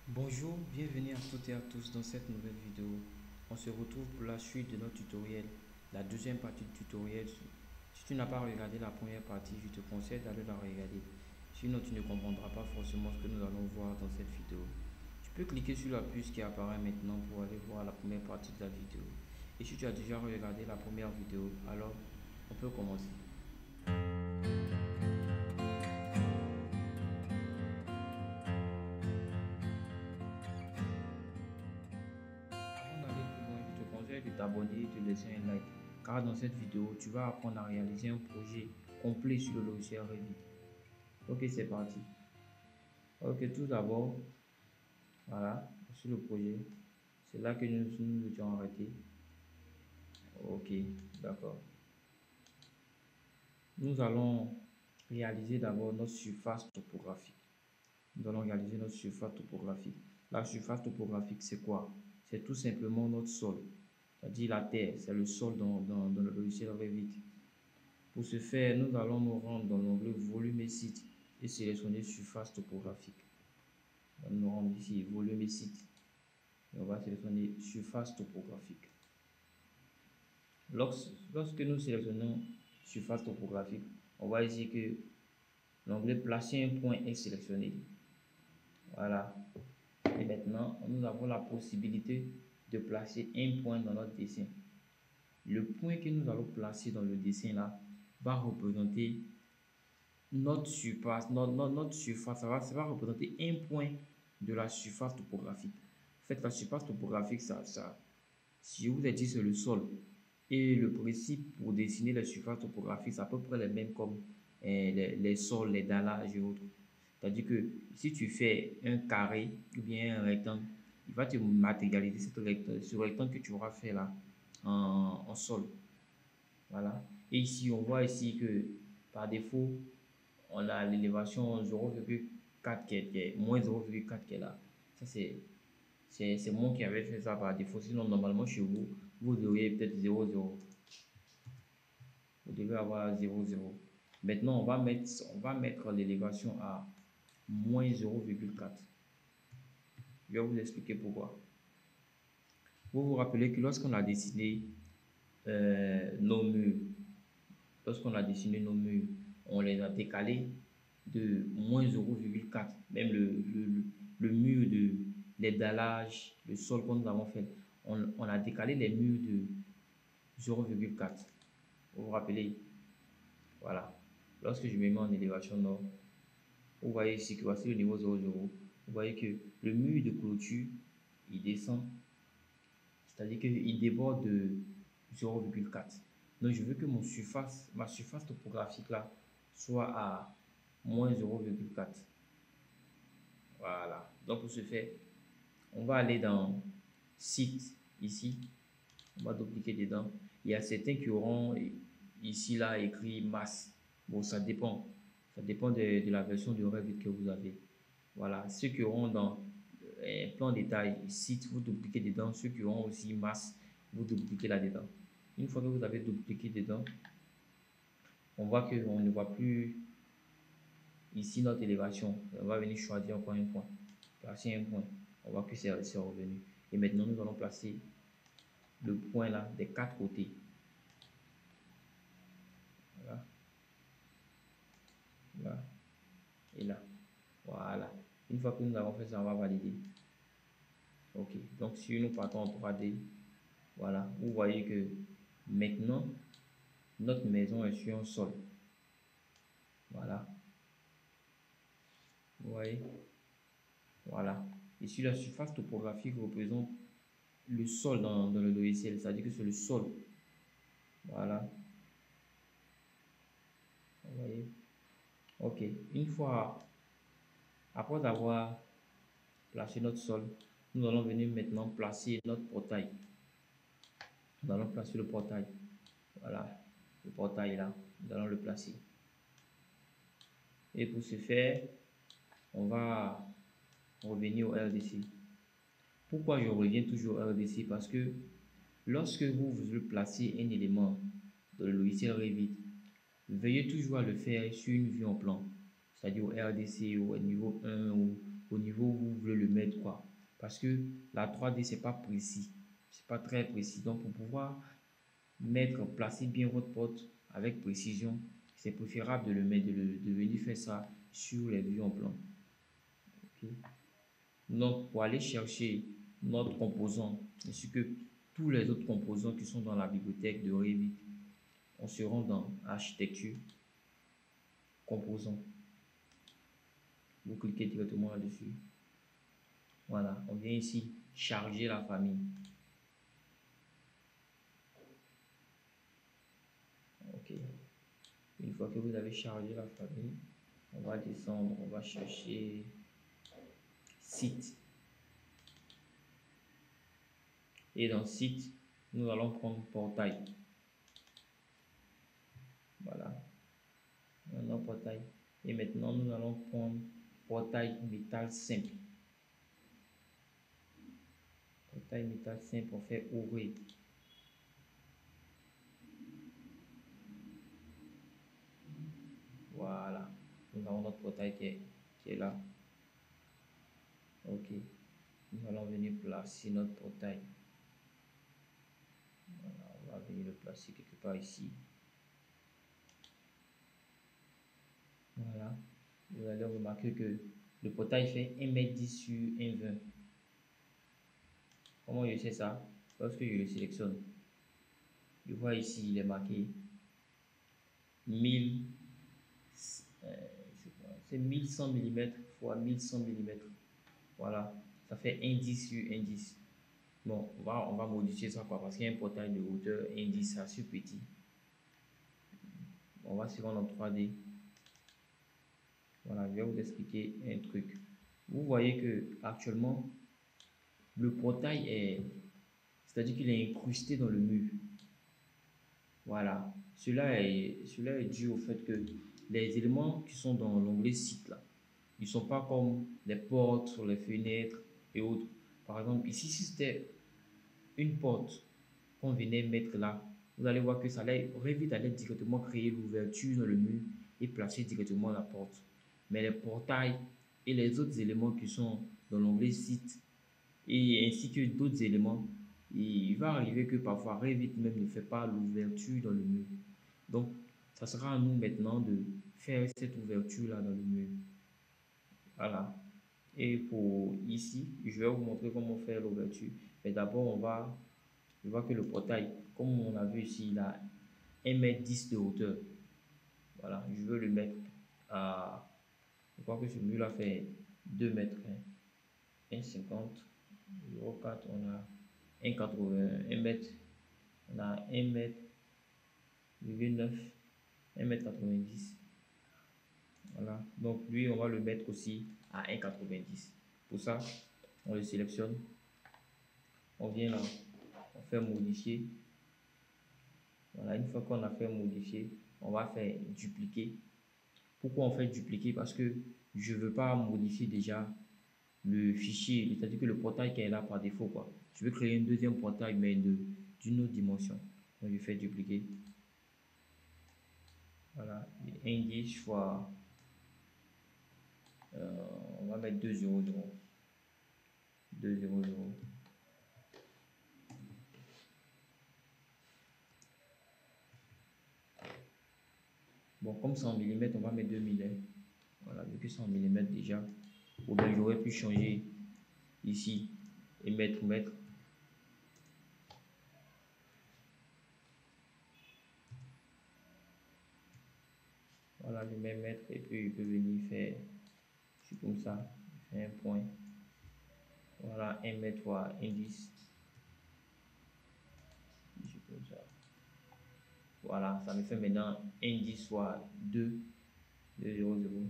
Bonjour, bienvenue à toutes et à tous dans cette nouvelle vidéo. On se retrouve pour la suite de notre tutoriel, la deuxième partie du tutoriel. Si tu n'as pas regardé la première partie, je te conseille d'aller la regarder. Sinon, tu ne comprendras pas forcément ce que nous allons voir dans cette vidéo. Tu peux cliquer sur la puce qui apparaît maintenant pour aller voir la première partie de la vidéo. Et si tu as déjà regardé la première vidéo, alors on peut commencer. Avant d'aller plus loin, je te conseille de t'abonner et de laisser un like. Car dans cette vidéo, tu vas apprendre à réaliser un projet complet sur le logiciel Revit. Ok, c'est parti. Ok, tout d'abord, voilà, sur le projet. C'est là que nous étions arrêtés. Ok, d'accord. Nous allons réaliser d'abord notre surface topographique. Nous allons réaliser notre surface topographique. La surface topographique, c'est quoi? C'est tout simplement notre sol. C'est-à-dire la terre, c'est le sol dans le logiciel Revit. Pour ce faire, nous allons nous rendre dans l'onglet volume et site et sélectionner surface topographique. On va nous rendre ici volume et site. Et on va sélectionner surface topographique. Lorsque nous sélectionnons surface topographique, on voit ici que l'onglet placer un point est sélectionné. Voilà. Et maintenant, nous avons la possibilité de placer un point dans notre dessin. Le point que nous allons placer dans le dessin là va représenter notre surface, notre surface, ça va représenter un point de la surface topographique. En fait, la surface topographique, si je vous ai dit, c'est le sol. Et le principe pour dessiner la surface topographique, c'est à peu près les mêmes comme les sols, les dallages et autres. C'est-à-dire que si tu fais un carré ou bien un rectangle, il va te matérialiser ce rectangle que tu auras fait là en sol. Voilà. Et ici, on voit ici que par défaut, on a l'élévation 0,4 qui est moins 0,4 qui est là. Ça, c'est moi qui avais fait ça par défaut. Sinon, normalement, chez vous, vous auriez peut-être 0,0. Vous devez avoir 0,0. Maintenant, on va mettre l'élévation à moins 0,4. Je vais vous expliquer pourquoi. Vous vous rappelez que lorsqu'on a dessiné nos murs, on les a décalés de moins 0,4. Même le mur de les dallages, le sol que nous avons fait, on a décalé les murs de 0,4. Vous vous rappelez? Voilà. Lorsque je me mets en élévation nord, vous voyez ici que voici le niveau 0,0. Vous voyez que le mur de clôture, il descend, c'est-à-dire qu'il déborde de 0,4. Donc je veux que ma surface topographique là, soit à moins 0,4. Voilà. Donc pour ce faire, on va aller dans site ici. On va dupliquer dedans. Il y a certains qui auront ici là écrit masse. Bon, ça dépend. Ça dépend de la version de Revit que vous avez. Voilà. Ceux qui auront dans plan détail site, vous dupliquez dedans. Ceux qui auront aussi masse, vous dupliquez là-dedans. Une fois que vous avez dupliqué dedans, on voit qu'on ne voit plus ici notre élévation. On va venir choisir encore un point. Placer un point. On voit que c'est revenu. Et maintenant, nous allons placer le point là des quatre côtés. Voilà. Là et là. Voilà. Une fois que nous avons fait ça, on va valider. Ok. Donc, si nous partons en 3D, voilà. Vous voyez que maintenant, notre maison est sur un sol. Voilà. Vous voyez? Voilà. Et sur la surface topographique représente le sol dans le logiciel. C'est-à-dire que c'est le sol. Voilà. Vous voyez? Ok. Une fois, après avoir placé notre sol, nous allons venir maintenant placer notre portail. Nous allons placer le portail. Voilà. Le portail là. Nous allons le placer. Et pour ce faire, on va revenir au RDC. Pourquoi je reviens toujours au RDC? Parce que lorsque vous voulez placer un élément dans le logiciel Revit, veuillez toujours le faire sur une vue en plan, c'est-à-dire au RDC ou au niveau 1 ou au niveau où vous voulez le mettre, quoi. Parce que la 3D, c'est pas précis. C'est pas très précis. Donc, pour pouvoir placer bien votre porte avec précision, c'est préférable de le mettre, de venir faire ça sur les vues en plan. Okay. Donc, pour aller chercher notre composant, ainsi que tous les autres composants qui sont dans la bibliothèque de Revit, on se rend dans architecture, composants. Vous cliquez directement là-dessus. Voilà, on vient ici charger la famille. Ok. Une fois que vous avez chargé la famille, on va descendre, on va chercher site. Et dans site, nous allons prendre portail. Voilà. Maintenant portail. Et maintenant, nous allons prendre portail métal simple. Portail métal simple, on fait ouvrir. Voilà. Nous avons notre portail qui est là. Ok. Nous allons venir placer notre portail. Voilà, on va venir le placer quelque part ici. Voilà. Vous allez remarquer que le portail fait 1,10 m sur 1,20 m. Comment je sais ça? Lorsque je le sélectionne, je vois ici, il est marqué 1000, c'est 1100 mm fois 1100 mm. Voilà, ça fait 1,10 sur 1,10. Bon, on va modifier ça quoi, parce qu'il y a un portail de hauteur 1,10, c'est assez petit. On va suivre en 3D. Voilà, je vais vous expliquer un truc. Vous voyez que actuellement, le portail c'est-à-dire qu'il est incrusté dans le mur. Voilà, cela est dû au fait que les éléments qui sont dans l'onglet site là, ils ne sont pas comme les portes sur les fenêtres et autres. Par exemple, ici, si c'était une porte qu'on venait mettre là, vous allez voir que ça allait Revit allait directement créer l'ouverture dans le mur et placer directement la porte. Mais les portails et les autres éléments qui sont dans l'onglet site et ainsi que d'autres éléments, il va arriver que parfois Revit même ne fait pas l'ouverture dans le mur. Donc, ça sera à nous maintenant de faire cette ouverture là dans le mur. Voilà. Et pour ici, je vais vous montrer comment faire l'ouverture. Mais d'abord, je vois que le portail, comme on a vu ici, il a 1,10 m de hauteur. Voilà, je veux le mettre à, je crois que ce mur là fait 2 mètres, 1,50, 0,4, on a 1,80, 1 mètre, on a 1 mètre, 9, 1,90 m. Voilà, donc lui, on va le mettre aussi à 1,90 m. Pour ça, on le sélectionne, on vient là, on fait modifier. Voilà, une fois qu'on a fait modifier, on va faire dupliquer. Pourquoi on fait dupliquer? Parce que je ne veux pas modifier déjà le fichier, c'est-à-dire que le portail qui est là par défaut, quoi. Je veux créer un deuxième portail, mais d'une autre dimension. Donc je fais dupliquer. Voilà, 1,10 fois, on va mettre 2,00. 2,00. Bon, comme c'est en millimètres, on va mettre 2000. Hein. Voilà, vu que c'est en millimètres déjà. Ou bien j'aurais pu changer ici et mettre mètre. Voilà, je mets mètre et puis je peux venir faire, c'est comme ça, je fais un point. Voilà, 1 mètre fois 1,10. Comme ça. Voilà, ça me fait maintenant 1,10 fois 2, 2,00.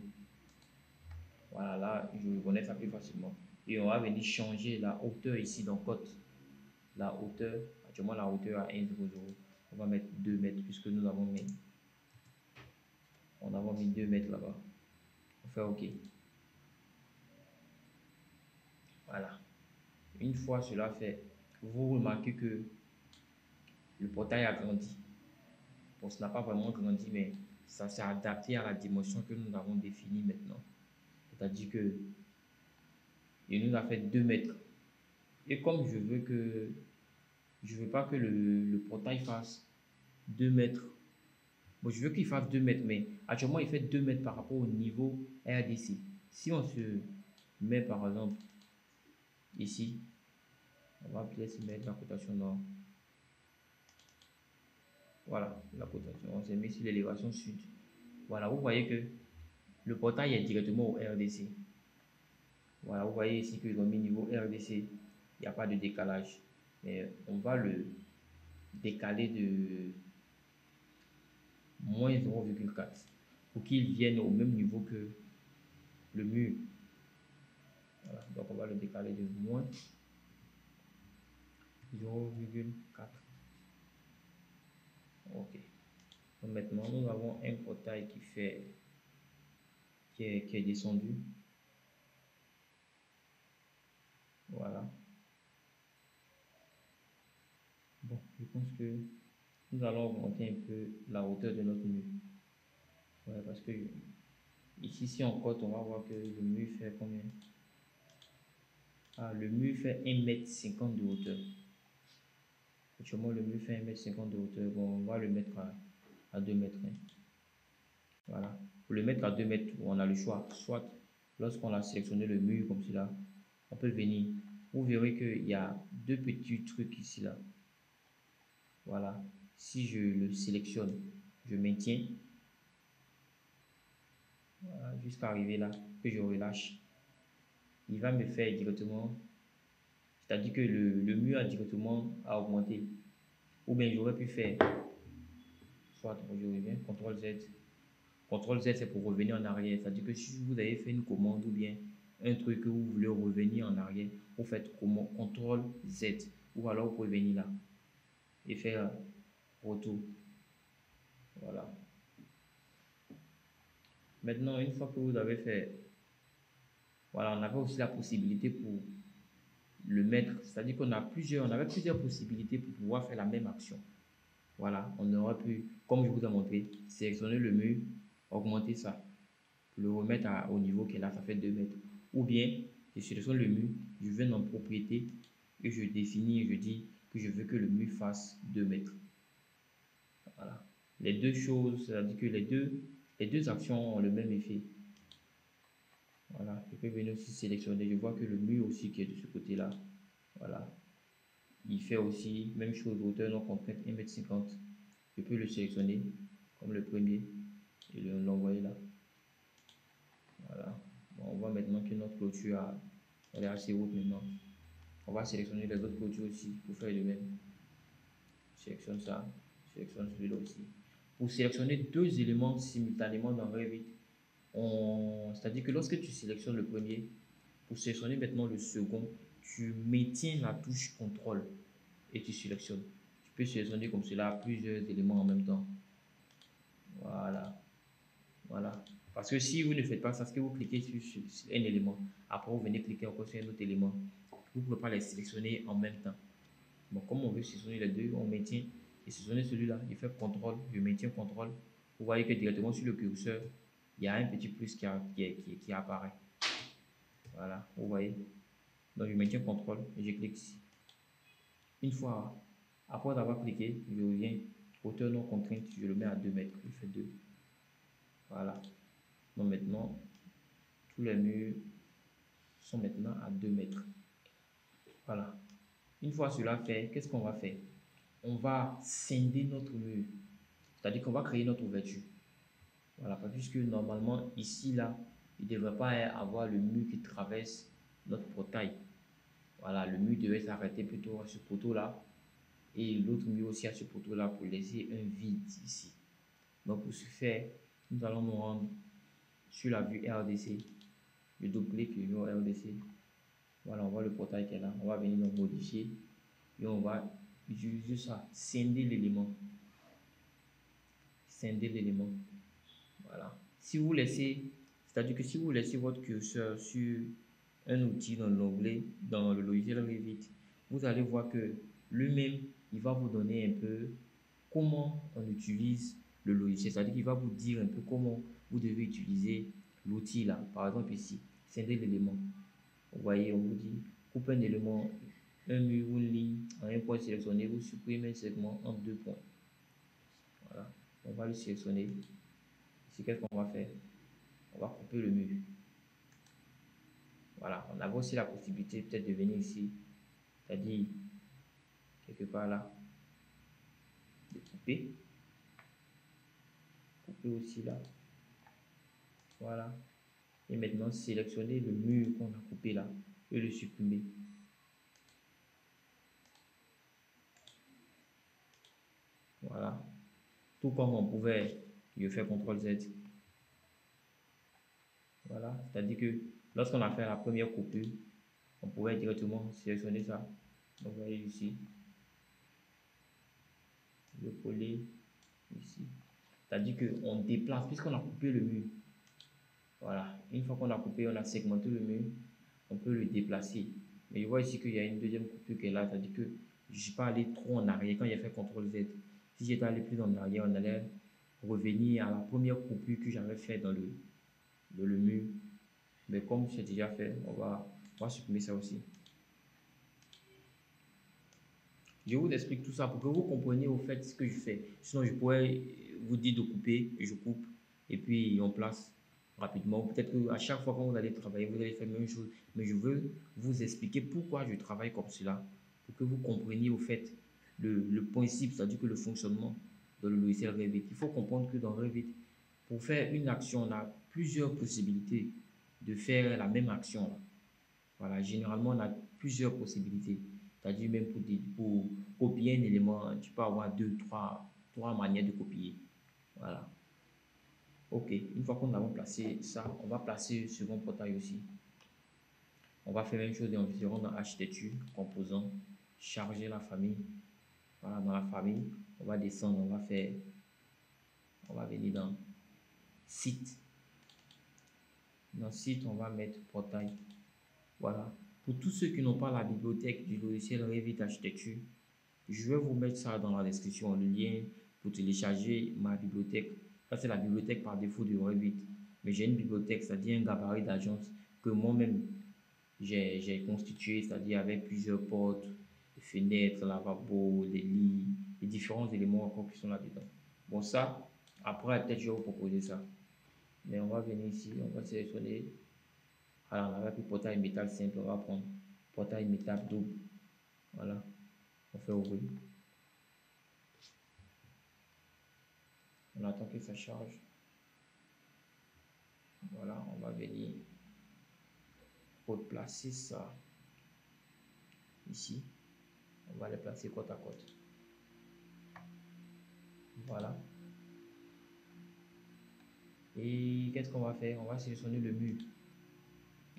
Voilà, là, je reconnais ça plus facilement. Et on va venir changer la hauteur ici dans code. La hauteur, actuellement la hauteur à 1,00. On va mettre 2 mètres puisque nous avons mis, 2 mètres là-bas. On fait OK. Voilà. Une fois cela fait, vous remarquez que le portail a grandi. Bon, ça n'a pas vraiment grandi, mais ça s'est adapté à la dimension que nous avons définie maintenant. C'est-à-dire que Il nous a fait 2 mètres. Et comme je veux pas que le portail fasse 2 mètres. Bon, je veux qu'il fasse 2 mètres, mais actuellement, il fait 2 mètres par rapport au niveau RDC. Si on se met par exemple ici, on va peut-être mettre la cotation nord. Voilà, la cotation. On s'est mis sur l'élévation sud. Voilà, vous voyez que le portail est directement au RDC. Voilà, vous voyez ici qu'ils ont mis niveau RDC. Il n'y a pas de décalage. Mais on va le décaler de moins 0,4 pour qu'il vienne au même niveau que le mur. Voilà, donc on va le décaler de moins 0,4. Ok. Donc maintenant, nous avons un portail qui est descendu. Voilà. Bon, je pense que nous allons augmenter un peu la hauteur de notre mur. Ouais, parce que ici, si on cote, on va voir que le mur fait combien? Ah, le mur fait 1,50 m de hauteur. Actuellement, le mur fait 1,50 m de hauteur. Bon, on va le mettre à 2 mètres. Hein. Voilà. Pour le mettre à 2 mètres, on a le choix. Soit, lorsqu'on a sélectionné le mur comme cela, on peut venir. Vous verrez qu'il y a 2 petits trucs ici, là. Voilà. Si je le sélectionne, je maintiens. Voilà, jusqu'à arriver là, que je relâche. Il va me faire directement, c'est-à-dire que le mur a directement augmenté. Ou bien j'aurais pu faire, soit je reviens, CTRL Z. CTRL Z, c'est pour revenir en arrière. C'est-à-dire que si vous avez fait une commande ou bien un truc que vous voulez revenir en arrière, vous faites CTRL Z. Ou alors vous pouvez venir là et faire retour. Voilà. Maintenant, une fois que vous avez fait, voilà, on avait aussi la possibilité pour le mettre, c'est-à-dire qu'on avait plusieurs possibilités pour pouvoir faire la même action. Voilà, on aurait pu, comme je vous ai montré, sélectionner le mur, augmenter ça, le remettre au niveau qui est là, ça fait 2 mètres. Ou bien, je sélectionne le mur, je vais dans propriété et je définis, je dis que je veux que le mur fasse 2 mètres. Voilà. Les deux choses, c'est-à-dire que les deux actions ont le même effet. Voilà, je peux venir aussi sélectionner, je vois que le mur aussi qui est de ce côté-là, voilà, il fait aussi même chose, hauteur non contrainte 1,50 m. Je peux le sélectionner comme le premier et l'envoyer là. Voilà. Bon, on voit maintenant que notre clôture elle est assez haute maintenant. On va sélectionner les autres clôtures aussi pour faire le même. Sélectionne ça, sélectionne celui-là aussi. Pour sélectionner deux éléments simultanément dans Revit, c'est-à-dire que lorsque tu sélectionnes le premier, pour sélectionner maintenant le second, tu maintiens la touche CTRL et tu sélectionnes. Tu peux sélectionner comme cela plusieurs éléments en même temps. Voilà. Voilà. Parce que si vous ne faites pas ça, c'est que vous cliquez sur un élément, après vous venez cliquer encore sur un autre élément, vous ne pouvez pas les sélectionner en même temps. Bon, comme on veut sélectionner les deux, on maintient et sélectionner celui-là, il fait CTRL, je maintiens CTRL. Vous voyez que directement sur le curseur, il y a un petit plus qui apparaît. Voilà, vous voyez. Donc je maintiens CTRL et je clique ici. Une fois, après avoir cliqué, je reviens, hauteur non contrainte, je le mets à 2 mètres, il fait 2. Voilà. Donc maintenant, tous les murs sont maintenant à 2 mètres. Voilà. Une fois cela fait, qu'est-ce qu'on va faire? On va scinder notre mur. C'est-à-dire qu'on va créer notre ouverture. Voilà, puisque normalement, ici, là, il ne devrait pas avoir le mur qui traverse notre portail. Voilà, le mur devait s'arrêter plutôt à ce poteau-là. Et l'autre mur aussi à ce poteau-là pour laisser un vide ici. Donc pour ce faire, nous allons nous rendre sur la vue RDC. Je double-clique le RDC. Voilà, on voit le portail qui est là. On va venir donc modifier et on va utiliser ça, scinder l'élément. Scinder l'élément. Voilà. Si vous laissez, c'est-à-dire que si vous laissez votre curseur sur un outil dans l'onglet, dans le logiciel Revit, vous allez voir que lui-même, il va vous donner un peu comment on utilise le logiciel. C'est-à-dire qu'il va vous dire un peu comment vous devez utiliser l'outil là. Par exemple ici, scinder l'élément. Vous voyez, on vous dit coupe un élément, un mur ou une ligne en un point sélectionné, vous supprimez un segment en 2 points. Voilà, on va le sélectionner. Ici, qu'est-ce qu'on va faire? On va couper le mur. Voilà, on a aussi la possibilité peut-être de venir ici, c'est-à-dire quelque part là, de couper. Couper aussi là. Voilà. Et maintenant, sélectionner le mur qu'on a coupé là et le supprimer. Voilà. Tout comme on pouvait, je fais CTRL Z. Voilà. C'est-à-dire que lorsqu'on a fait la première coupure, on pouvait directement sélectionner ça. Donc, vous voyez ici. Le coller ici. C'est-à-dire qu'on déplace, puisqu'on a coupé le mur. Voilà. Une fois qu'on a coupé, on a segmenté le mur, on peut le déplacer. Mais je vois ici qu'il y a une deuxième coupure qui est là, c'est-à-dire que je ne suis pas allé trop en arrière quand j'ai fait CTRL Z. Si j'étais allé plus en arrière, on allait revenir à la première coupure que j'avais fait dans le mur. Mais comme c'est déjà fait, on va supprimer ça aussi. Je vous explique tout ça pour que vous compreniez au fait ce que je fais. Sinon, je pourrais vous dire de couper, je coupe, et puis on place rapidement. Peut-être qu'à chaque fois que vous allez travailler, vous allez faire la même chose. Mais je veux vous expliquer pourquoi je travaille comme cela, pour que vous compreniez au fait le principe, c'est-à-dire que le fonctionnement de le logiciel Revit. Il faut comprendre que dans Revit, pour faire une action, on a plusieurs possibilités de faire la même action. Voilà, généralement, on a plusieurs possibilités. C'est-à-dire même pour copier un élément, tu peux avoir trois manières de copier. Voilà. Ok, une fois qu'on a placé ça, on va placer le second portail aussi. On va faire la même chose environ dans architecture, composants, charger la famille. Voilà, dans la famille, on va descendre, on va venir dans site. Dans site, on va mettre portail. Voilà. Pour tous ceux qui n'ont pas la bibliothèque du logiciel Revit Architecture, je vais vous mettre ça dans la description, le lien pour télécharger ma bibliothèque. Ça, c'est la bibliothèque par défaut de Revit. Mais j'ai une bibliothèque, c'est-à-dire un gabarit d'agence que moi-même j'ai constitué, c'est-à-dire avec plusieurs portes, des fenêtres, lavabo, des lits, et différents éléments encore qui sont là-dedans. Bon, ça, après, peut-être je vais vous proposer ça. Mais on va venir ici, on va sélectionner. Alors, on avait pris portail métal simple, on va prendre portail métal double. Voilà, on fait ouvrir. On attend que ça charge. Voilà, on va venir replacer ça ici. On va les placer côte à côte. Voilà. Et qu'est-ce qu'on va faire? On va sélectionner le mur.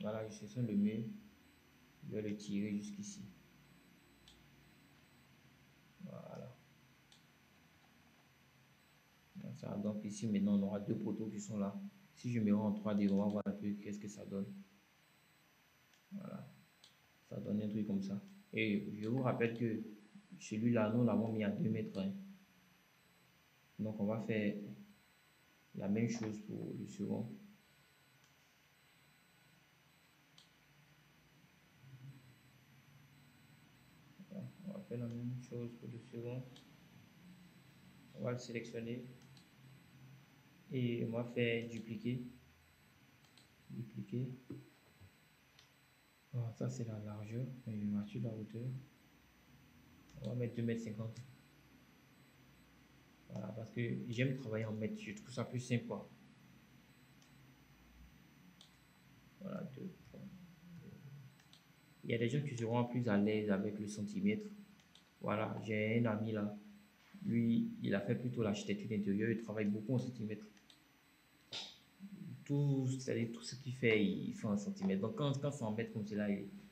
Voilà, je sélectionne le mur. Je vais le tirer jusqu'ici. Voilà. Donc ici, maintenant, on aura deux poteaux qui sont là. Si je mets en 3D, on va voir un peu qu'est-ce que ça donne. Voilà. Ça donne un truc comme ça. Et je vous rappelle que celui-là, nous l'avons mis à 2 mètres. Donc, on va faire la même chose pour le second. On va faire la même chose pour le second. On va le sélectionner. Et on va faire dupliquer. Dupliquer. Bon, ça, c'est la largeur. Je vais mettre la hauteur. On va mettre 2,50 m. Voilà, parce que j'aime travailler en mètres. Je trouve ça plus simple, quoi. Voilà, 2. Il y a des gens qui seront plus à l'aise avec le centimètre. Voilà, j'ai un ami là. Lui, il a fait plutôt l'architecture d'intérieur. Il travaille beaucoup en centimètres. C'est-à-dire tout ce qu'il fait, il fait en centimètres. Donc, quand c'est en mètres comme cela,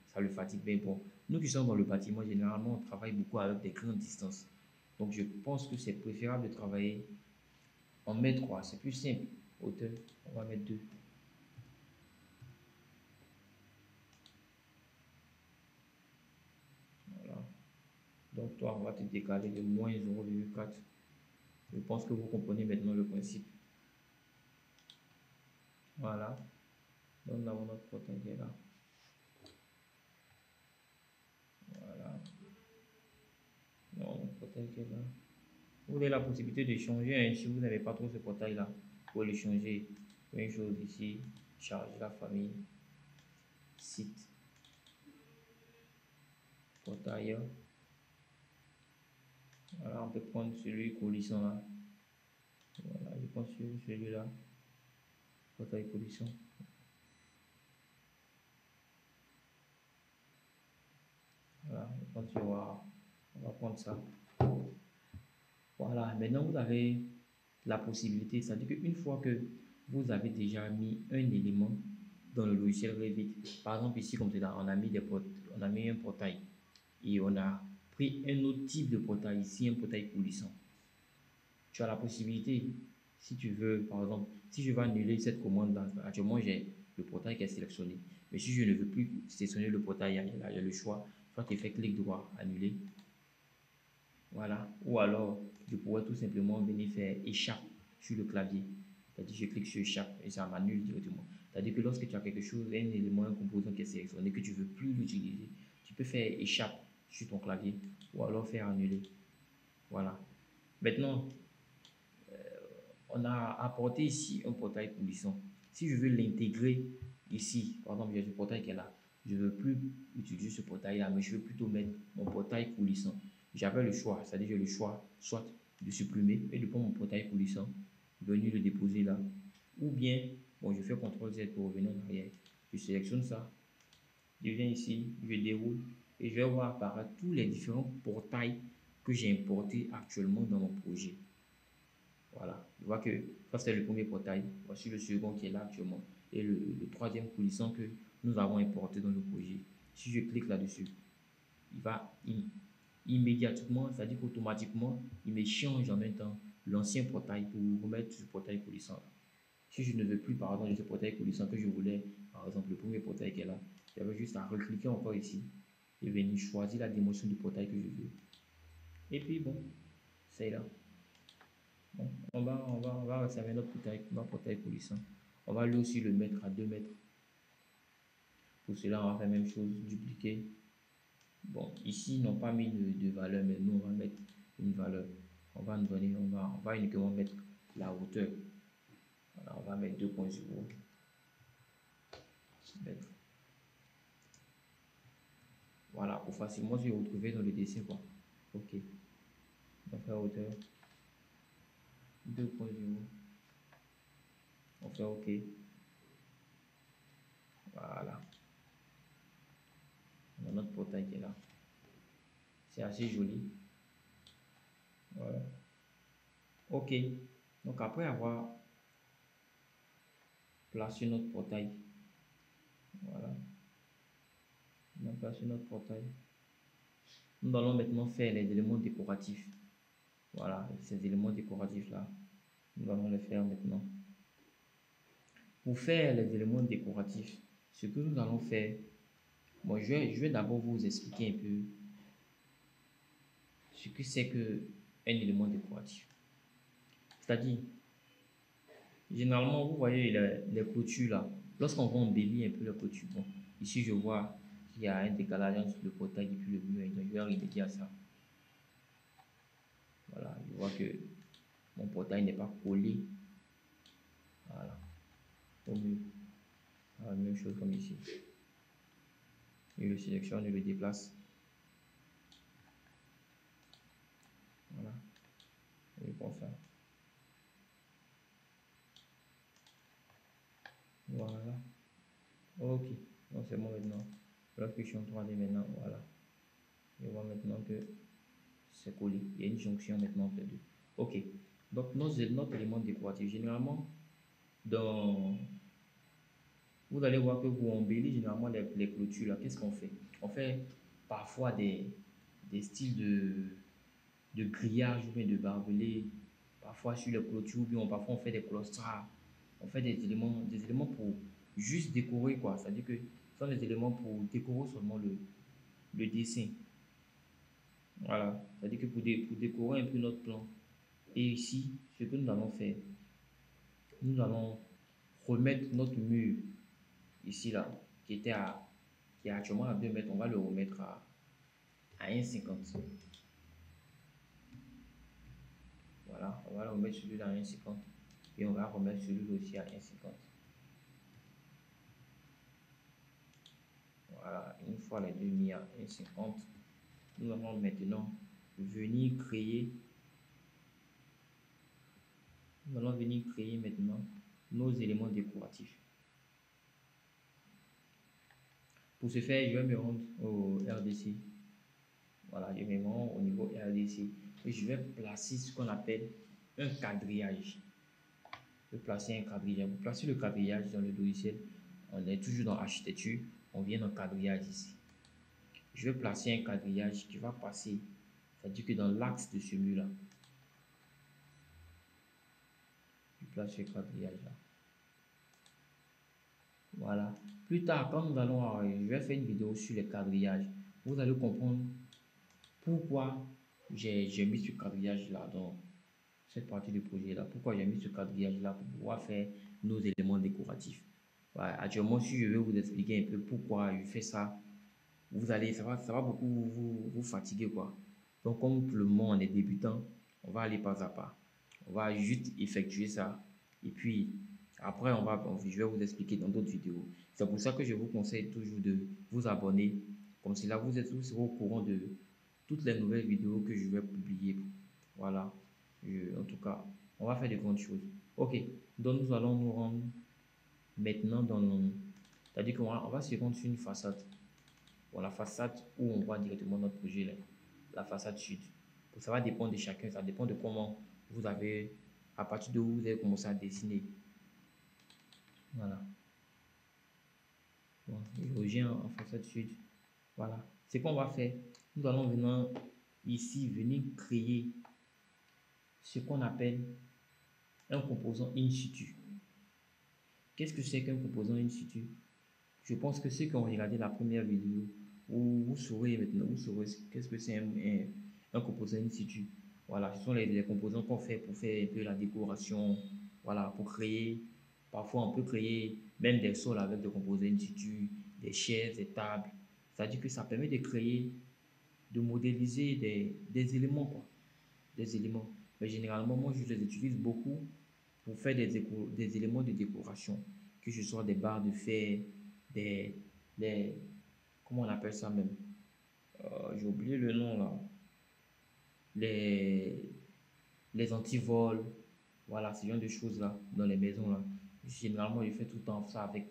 ça le fatigue. Mais bon, nous qui sommes dans le bâtiment, généralement, on travaille beaucoup avec des grandes distances. Donc, je pense que c'est préférable de travailler en mètres 3. C'est plus simple. Hauteur, on va mettre 2. Voilà. Donc, toi, on va te décaler de moins 0,4. Je pense que vous comprenez maintenant le principe. Voilà. Donc, nous avons notre portail qui est là. portail qui est là. Vous avez la possibilité de changer, hein, si vous n'avez pas trop ce portail là, vous pouvez le changer. Une chose ici, charger la famille, site, portail. Voilà, on peut prendre celui coulissant là. Voilà, je pense sur celui-là, portail coulissant. Voilà, je pense qu'on va prendre ça. Voilà, maintenant vous avez la possibilité, c'est-à-dire qu'une fois que vous avez déjà mis un élément dans le logiciel Revit, par exemple ici comme c'est là, on a mis un portail et on a pris un autre type de portail ici, un portail coulissant. Tu as la possibilité, si tu veux, par exemple, si je veux annuler cette commande là, actuellement j'ai le portail qui est sélectionné, mais si je ne veux plus sélectionner le portail, il y a le choix, soit tu fais clic droit, annuler. Voilà. Ou alors, je pourrais tout simplement venir faire échappe sur le clavier. C'est-à-dire, je clique sur échappe et ça m'annule directement. C'est-à-dire que lorsque tu as quelque chose, un élément, un composant qui est sélectionné, que tu ne veux plus l'utiliser, tu peux faire échappe sur ton clavier ou alors faire annuler. Voilà. Maintenant, on a apporté ici un portail coulissant. Si je veux l'intégrer ici, par exemple, il y a ce portail qui est là. Je ne veux plus utiliser ce portail-là, mais je veux plutôt mettre mon portail coulissant. J'avais le choix, c'est-à-dire j'ai le choix soit de supprimer et de prendre mon portail coulissant, venir le déposer là, ou bien, bon, je fais CTRL-Z pour revenir en arrière. Je sélectionne ça, je viens ici, je déroule et je vais voir apparaître tous les différents portails que j'ai importés actuellement dans mon projet. Voilà, je vois que ça c'est le premier portail, voici le second qui est là actuellement et le troisième coulissant que nous avons importé dans le projet. Si je clique là-dessus, il va immédiatement, c'est-à-dire qu'automatiquement, il me change en même temps l'ancien portail pour remettre ce portail coulissant. Si je ne veux plus, par exemple, ce portail coulissant que je voulais, par exemple, le premier portail qui est là, j'avais juste à recliquer encore ici et venir choisir la dimension du portail que je veux. Et puis bon, c'est là. Bon, on va réserver notre portail coulissant. On va lui aussi le mettre à 2 mètres. Pour cela, on va faire la même chose, dupliquer. Bon, ici, ils n'ont pas mis de valeur, mais nous, on va mettre une valeur. On va nous donner, on va uniquement mettre la hauteur. Voilà, on va mettre 2.0. Voilà, pour facilement se retrouver dans le dessin, quoi. Ok. On fait hauteur 2.0. On fait OK. Voilà. On a notre portail qui est là. C'est assez joli. Voilà. OK. Donc après avoir placé notre portail, voilà. On a placé notre portail. Nous allons maintenant faire les éléments décoratifs. Voilà, ces éléments décoratifs là. Nous allons les faire maintenant. Pour faire les éléments décoratifs, ce que nous allons faire, bon, je vais d'abord vous expliquer un peu ce que c'est que un élément décoratif. C'est-à-dire, généralement, vous voyez les clôtures là. Lorsqu'on va embellir un peu la clôture, bon, ici je vois qu'il y a un décalage entre le portail et puis le mur, donc je vais remédier à ça. Voilà, je vois que mon portail n'est pas collé. Voilà, au mur. Voilà, même chose comme ici. Je le sélectionne, je le déplace. Voilà, je prends ça. Voilà. Ok, donc c'est bon maintenant. Lorsque je suis en 3D maintenant, voilà. Je vois maintenant que c'est collé. Il y a une jonction maintenant entre les deux. Ok, donc notre élément décoratif, généralement, vous allez voir que pour embellir généralement les clôtures, là, qu'est-ce qu'on fait? On fait parfois des styles de grillage ou bien de barbelés, parfois sur les clôtures, ou bien parfois on fait des claustras. On fait des éléments pour juste décorer, quoi. C'est-à-dire que ce sont des éléments pour décorer seulement le dessin. Voilà, c'est-à-dire que pour décorer un peu notre plan. Et ici, ce que nous allons faire, nous allons remettre notre mur ici là, qui est actuellement à 2 mètres, on va le remettre à 1,50. Voilà, on va le remettre celui-là à 1,50 et on va remettre celui-là aussi à 1,50. Voilà, une fois les deux mis à 1,50, nous allons maintenant venir créer. Nous allons venir créer maintenant nos éléments décoratifs. Pour ce faire, je vais me rendre au RDC. Voilà, je me rends au niveau RDC et je vais placer ce qu'on appelle un quadrillage. Je vais placer un quadrillage. Pour placer le quadrillage dans le logiciel, on est toujours dans architecture, on vient dans quadrillage ici. Je vais placer un quadrillage qui va passer, c'est-à-dire que dans l'axe de celui-là. Je place ce quadrillage là. Voilà. Plus tard, quand nous allons, je vais faire une vidéo sur les quadrillages. Vous allez comprendre pourquoi j'ai mis ce quadrillage là dans cette partie du projet là. Pourquoi j'ai mis ce quadrillage là pour pouvoir faire nos éléments décoratifs. Ouais, actuellement, si je vais vous expliquer un peu pourquoi je fais ça, vous allez, ça va beaucoup vous fatiguer quoi. Donc, comme tout le monde est débutant, on va aller pas à pas. On va juste effectuer ça. Et puis, après, je vais vous expliquer dans d'autres vidéos. C'est pour ça que je vous conseille toujours de vous abonner. Comme cela, vous serez au courant de toutes les nouvelles vidéos que je vais publier. Voilà. En tout cas, on va faire de grandes choses. Ok. Donc, nous allons nous rendre maintenant dans nos... C'est-à-dire qu'on va se rendre sur une façade. Bon, la façade où on voit directement notre projet, là, la façade sud. Ça va dépendre de chacun, ça dépend de comment vous avez, à partir de où vous avez commencé à dessiner. Voilà. Bon, je reviens en façade sud. Voilà. Ce qu'on va faire, nous allons venir ici, venir créer ce qu'on appelle un composant in situ. Qu'est-ce que c'est qu'un composant in situ? Je pense que ceux qui ont regardé la première vidéo, vous saurez maintenant, vous saurez qu'est-ce que c'est un composant in situ. Voilà, ce sont les composants qu'on fait pour faire un peu la décoration. Voilà, pour créer. Parfois, on peut créer même des sols avec des composants in situ, des chaises, des tables. C'est-à-dire que ça permet de créer, de modéliser des éléments, quoi. Des éléments. Mais généralement, moi, je les utilise beaucoup pour faire des éléments de décoration. Que ce soit des barres de fer, des, des comment on appelle ça même? J'ai oublié le nom là. Les, les antivols, voilà, ce genre de choses là, dans les maisons là. Généralement, je fais tout le temps ça avec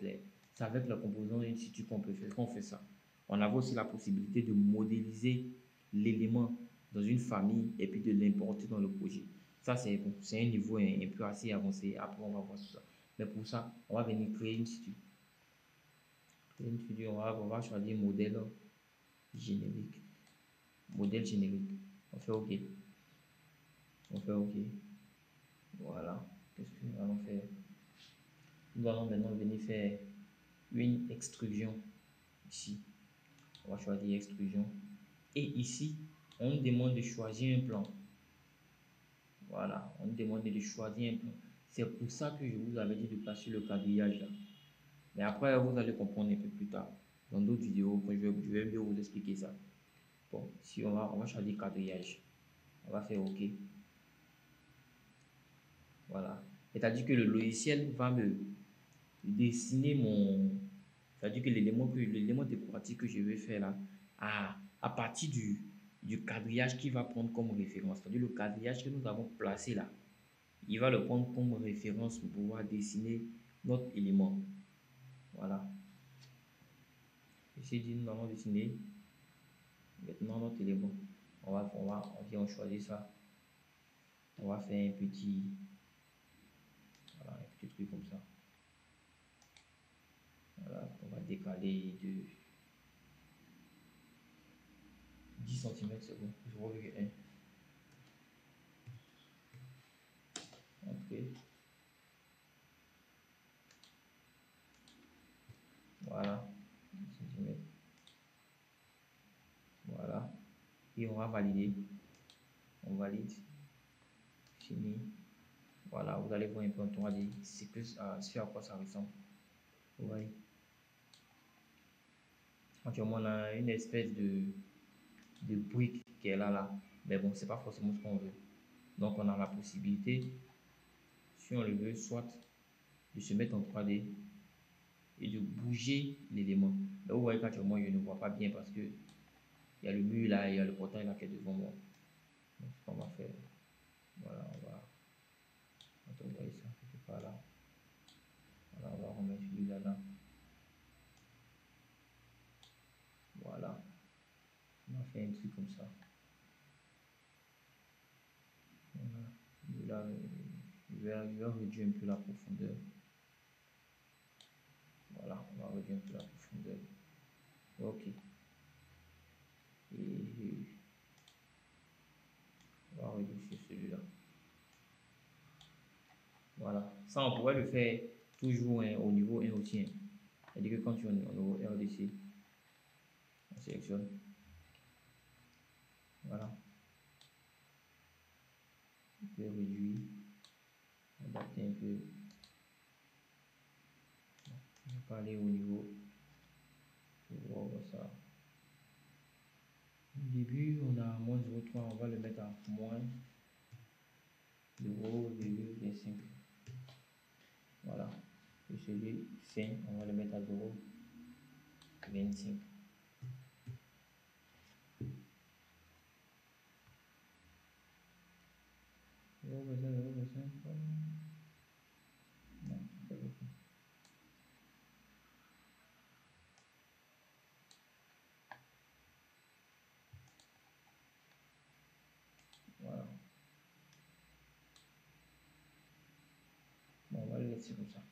c'est avec le composant in situ qu'on peut faire, qu'on fait ça. On avait aussi la possibilité de modéliser l'élément dans une famille et puis de l'importer dans le projet. Ça, c'est bon, c'est un niveau un peu assez avancé. Après, on va voir tout ça. Mais pour ça, on va venir créer une situ. Créer une situ, on va choisir modèle générique. Modèle générique. On fait OK. On fait OK. Voilà. Qu'est-ce que nous allons faire? Nous allons maintenant venir faire une extrusion ici. On va choisir extrusion. Et ici, on nous demande de choisir un plan. Voilà, on nous demande de choisir un plan. C'est pour ça que je vous avais dit de placer le quadrillage là. Mais après, vous allez comprendre un peu plus tard. Dans d'autres vidéos, quand je vais mieux vous expliquer ça. Bon, si on va choisir quadrillage. On va faire OK. Voilà. C'est-à-dire que le logiciel va me dessiner mon... C'est-à-dire que l'élément décoratif que je vais faire là, à partir du quadrillage qui va prendre comme référence, c'est-à-dire le quadrillage que nous avons placé là, il va le prendre comme référence pour pouvoir dessiner notre élément. Voilà. Ici, nous allons dessiner maintenant notre élément. On vient choisir ça. On va faire un petit, voilà, un petit truc comme ça. Voilà, on va décaler de 10 cm, c'est bon. 0,1. Ok. Voilà. 10 cm. Voilà. Et on va valider. On valide. Fini. Voilà, vous allez voir un peu en 3D. C'est que ce à quoi ça ressemble. Vous voyez. Actuellement, on a une espèce de brique qui est là. Mais bon, c'est pas forcément ce qu'on veut. Donc, on a la possibilité, si on le veut, soit de se mettre en 3D et de bouger l'élément. Là, vous voyez qu'actuellement, je ne vois pas bien parce que il y a le mur là, il y a le portail là qui est devant moi. Donc, ce qu'on va faire, voilà, on va envoyer ça quelque part là. Voilà, on va remettre celui-là là. Voilà. On va faire un truc comme ça. Voilà. Là, je vais réduire un peu la profondeur. Voilà, on va réduire un peu la profondeur. Ok. Et on va réduire celui-là. Voilà. Ça, on pourrait le faire toujours au niveau 1 aussi. Hein. C'est-à-dire que quand tu es au niveau RDC, on sélectionne. Voilà. On peut réduire, adapter un peu. Je vais pas aller au niveau. Je vais voir ça. Au début, on a moins 0,3, on va le mettre à moins 0,25. Voilà. Et celui fin, on va le mettre à 0,25. Non, pas beaucoup. Voilà. Bon, on va le laisser comme ça.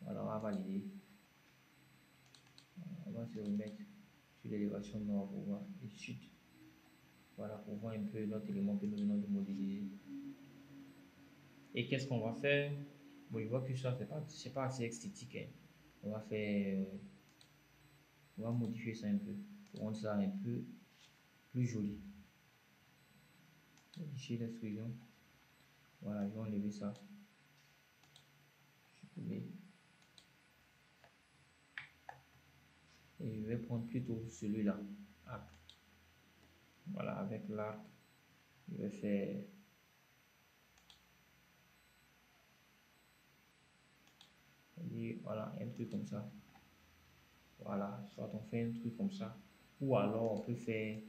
Voilà, on va valider. On va se remettre sur l'élévation nord pour voir et sud. Voilà, pour voir un peu notre élément que nous venons de modéliser. Et qu'est-ce qu'on va faire? Bon, je vois que ça, c'est pas assez esthétique. Hein. On va faire. On va modifier ça un peu pour rendre ça un peu plus joli. Modifier l'extrusion. Voilà, je vais enlever ça. Supprimer. Et je vais prendre plutôt celui-là. Voilà, avec l'arc, je vais faire. Voilà, un truc comme ça. Voilà, soit on fait un truc comme ça. Ou alors on peut faire.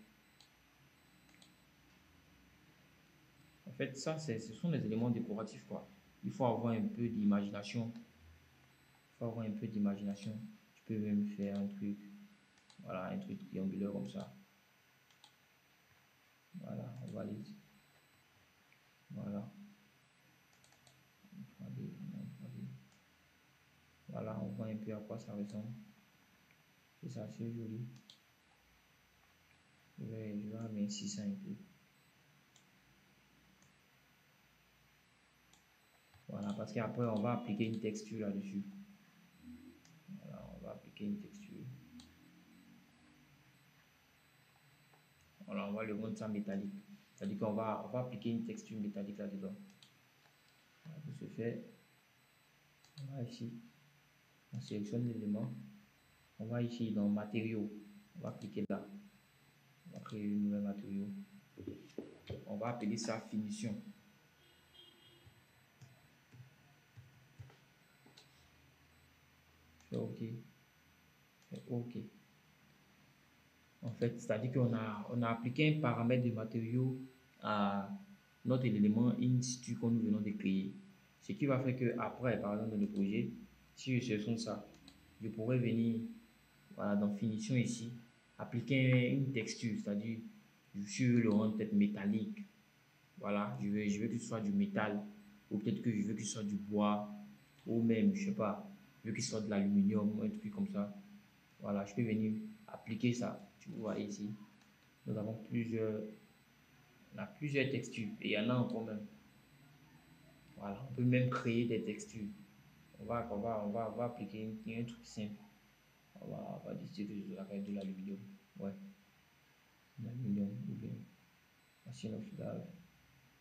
En fait, ça, ce sont des éléments décoratifs, quoi. Il faut avoir un peu d'imagination. Il faut avoir un peu d'imagination. Tu peux même faire un truc. Voilà, un truc triangulaire comme ça. Voilà, on valide. Voilà. Voilà, on voit un peu à quoi ça ressemble. C'est assez joli. Je vais amincir ça un peu. Voilà, parce qu'après, on va appliquer une texture là-dessus. Voilà, on va appliquer une texture. Voilà, on va le rendre ça métallique. C'est-à-dire qu'on va appliquer une texture métallique là-dedans. Voilà, pour ce faire, on va ici, on sélectionne l'élément. On va ici dans matériaux. On va cliquer là. On va créer un nouvel matériau. On va appeler ça finition. Fais OK. Fais OK. En fait, c'est-à-dire qu'on a appliqué un paramètre de matériau à notre élément in situ que nous venons de créer. Ce qui va faire que après, par exemple, dans le projet, si je sélectionne ça, je pourrais venir voilà, dans finition ici, appliquer une texture, c'est-à-dire je le rendre peut-être métallique. Voilà, je veux que ce soit du métal, ou peut-être que je veux que ce soit du bois, ou même, je sais pas, je veux que ce soit de l'aluminium, ou un truc comme ça. Voilà, je peux venir appliquer ça. Tu vois ici, nous avons on a plusieurs textures et il y en a encore même. Voilà, on peut même créer des textures. On va appliquer un truc simple. On va décider que je vais de l'aluminium. Ouais, l'aluminium ou bien acier inoxydable,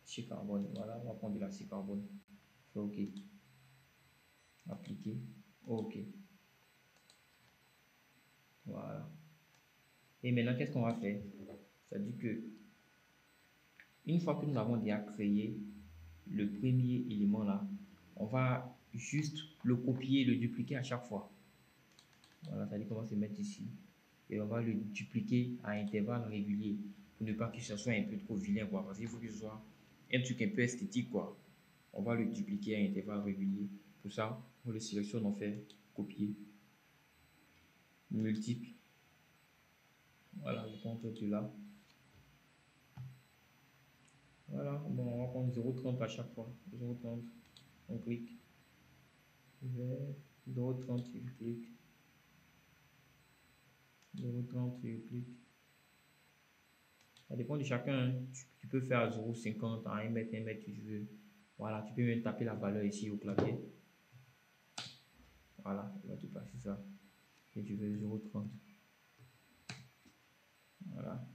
acier carbone. Voilà, on va prendre de l'acier carbone. Fais OK. Appliquer. OK. Voilà. Et maintenant, qu'est-ce qu'on va faire? C'est-à-dire que Une fois que nous avons déjà créé le premier élément là, on va juste le copier et le dupliquer à chaque fois. Voilà, ça dit qu'on va se mettre ici et on va le dupliquer à intervalles réguliers pour ne pas que ce soit un peu trop vilain, quoi, parce qu'il faut que ce soit un truc un peu esthétique, quoi. On va le dupliquer à intervalles réguliers. Pour ça, on le sélectionne, on fait copier, multiple. Voilà, je prends tout là. Voilà, bon, on va prendre 0,30 à chaque fois. 0,30, on clique. 0,30, je clique. 0,30, je clique. Ça dépend de chacun, hein. Tu peux faire 0,50 à 1 mètre, 1 mètre si tu veux. Voilà, tu peux même taper la valeur ici au clavier. Voilà, il va te passer ça. Et tu veux 0,30. Voilà.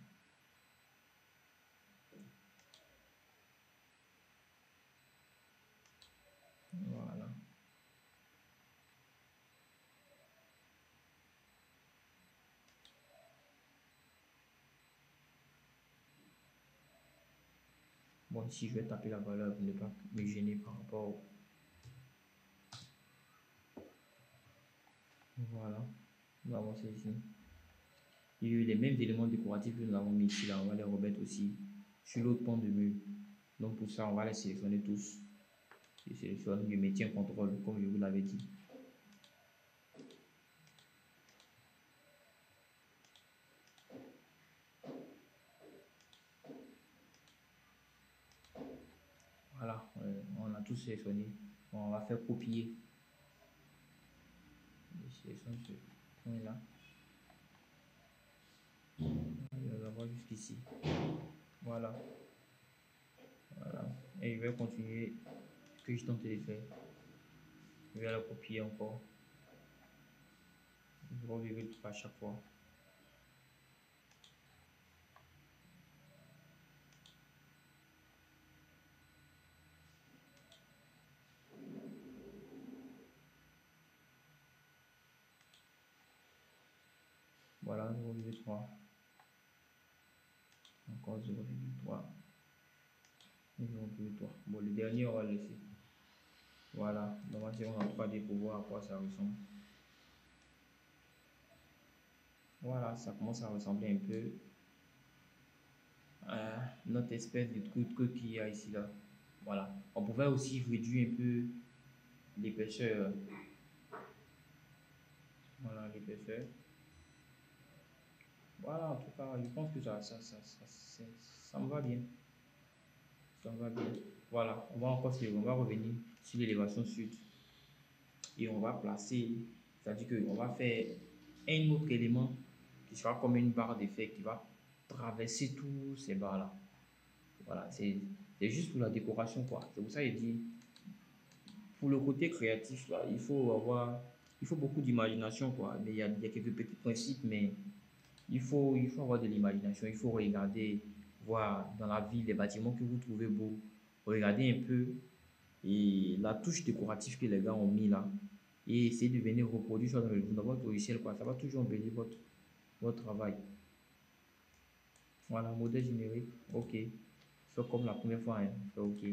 Voilà. Bon, ici, je vais taper la valeur pour ne pas me gêner par rapport au... Voilà. Nous avons ici. Il y a eu les mêmes éléments décoratifs que nous avons mis ici, là. On va les remettre aussi sur l'autre pan de mur. Donc, pour ça, on va les sélectionner tous. Je sélectionne, je maintiens contrôle, comme je vous l'avais dit. Voilà, on a tout sélectionné. Bon, on va faire copier. Je sélectionne ce point-là. On va l'avoir jusqu'ici. Voilà. Voilà. Et je vais continuer ce que je tentais de faire. Je vais la copier encore. 0,3 à chaque fois. Voilà, 0,3. Encore 0,3. 0,3. Bon, le dernier, on va le laisser. Voilà, on va tirer en 3D pour voir à quoi ça ressemble. Voilà, ça commence à ressembler un peu à notre espèce de truc qu'il y a ici là. Voilà, on pouvait aussi réduire un peu l'épaisseur. Voilà, l'épaisseur. Voilà, en tout cas, je pense que ça me va bien. Ça me va bien. Voilà, on va encore on va revenir sur l'élévation sud et on va placer, c'est-à-dire qu'on va faire un autre élément qui sera comme une barre d'effet qui va traverser tous ces barres-là. Voilà, c'est juste pour la décoration, quoi. C'est pour ça que je dis, pour le côté créatif, là, il faut beaucoup d'imagination, quoi. Mais il y a quelques petits principes, mais il faut avoir de l'imagination, il faut regarder, voir dans la ville les bâtiments que vous trouvez beaux, regarder un peu et la touche décorative que les gars ont mis là et essayer de venir reproduire ça dans votre logiciel, quoi. Ça va toujours embellir votre travail. Voilà, modèle générique, ok. Fait comme la première fois, hein. Fait ok.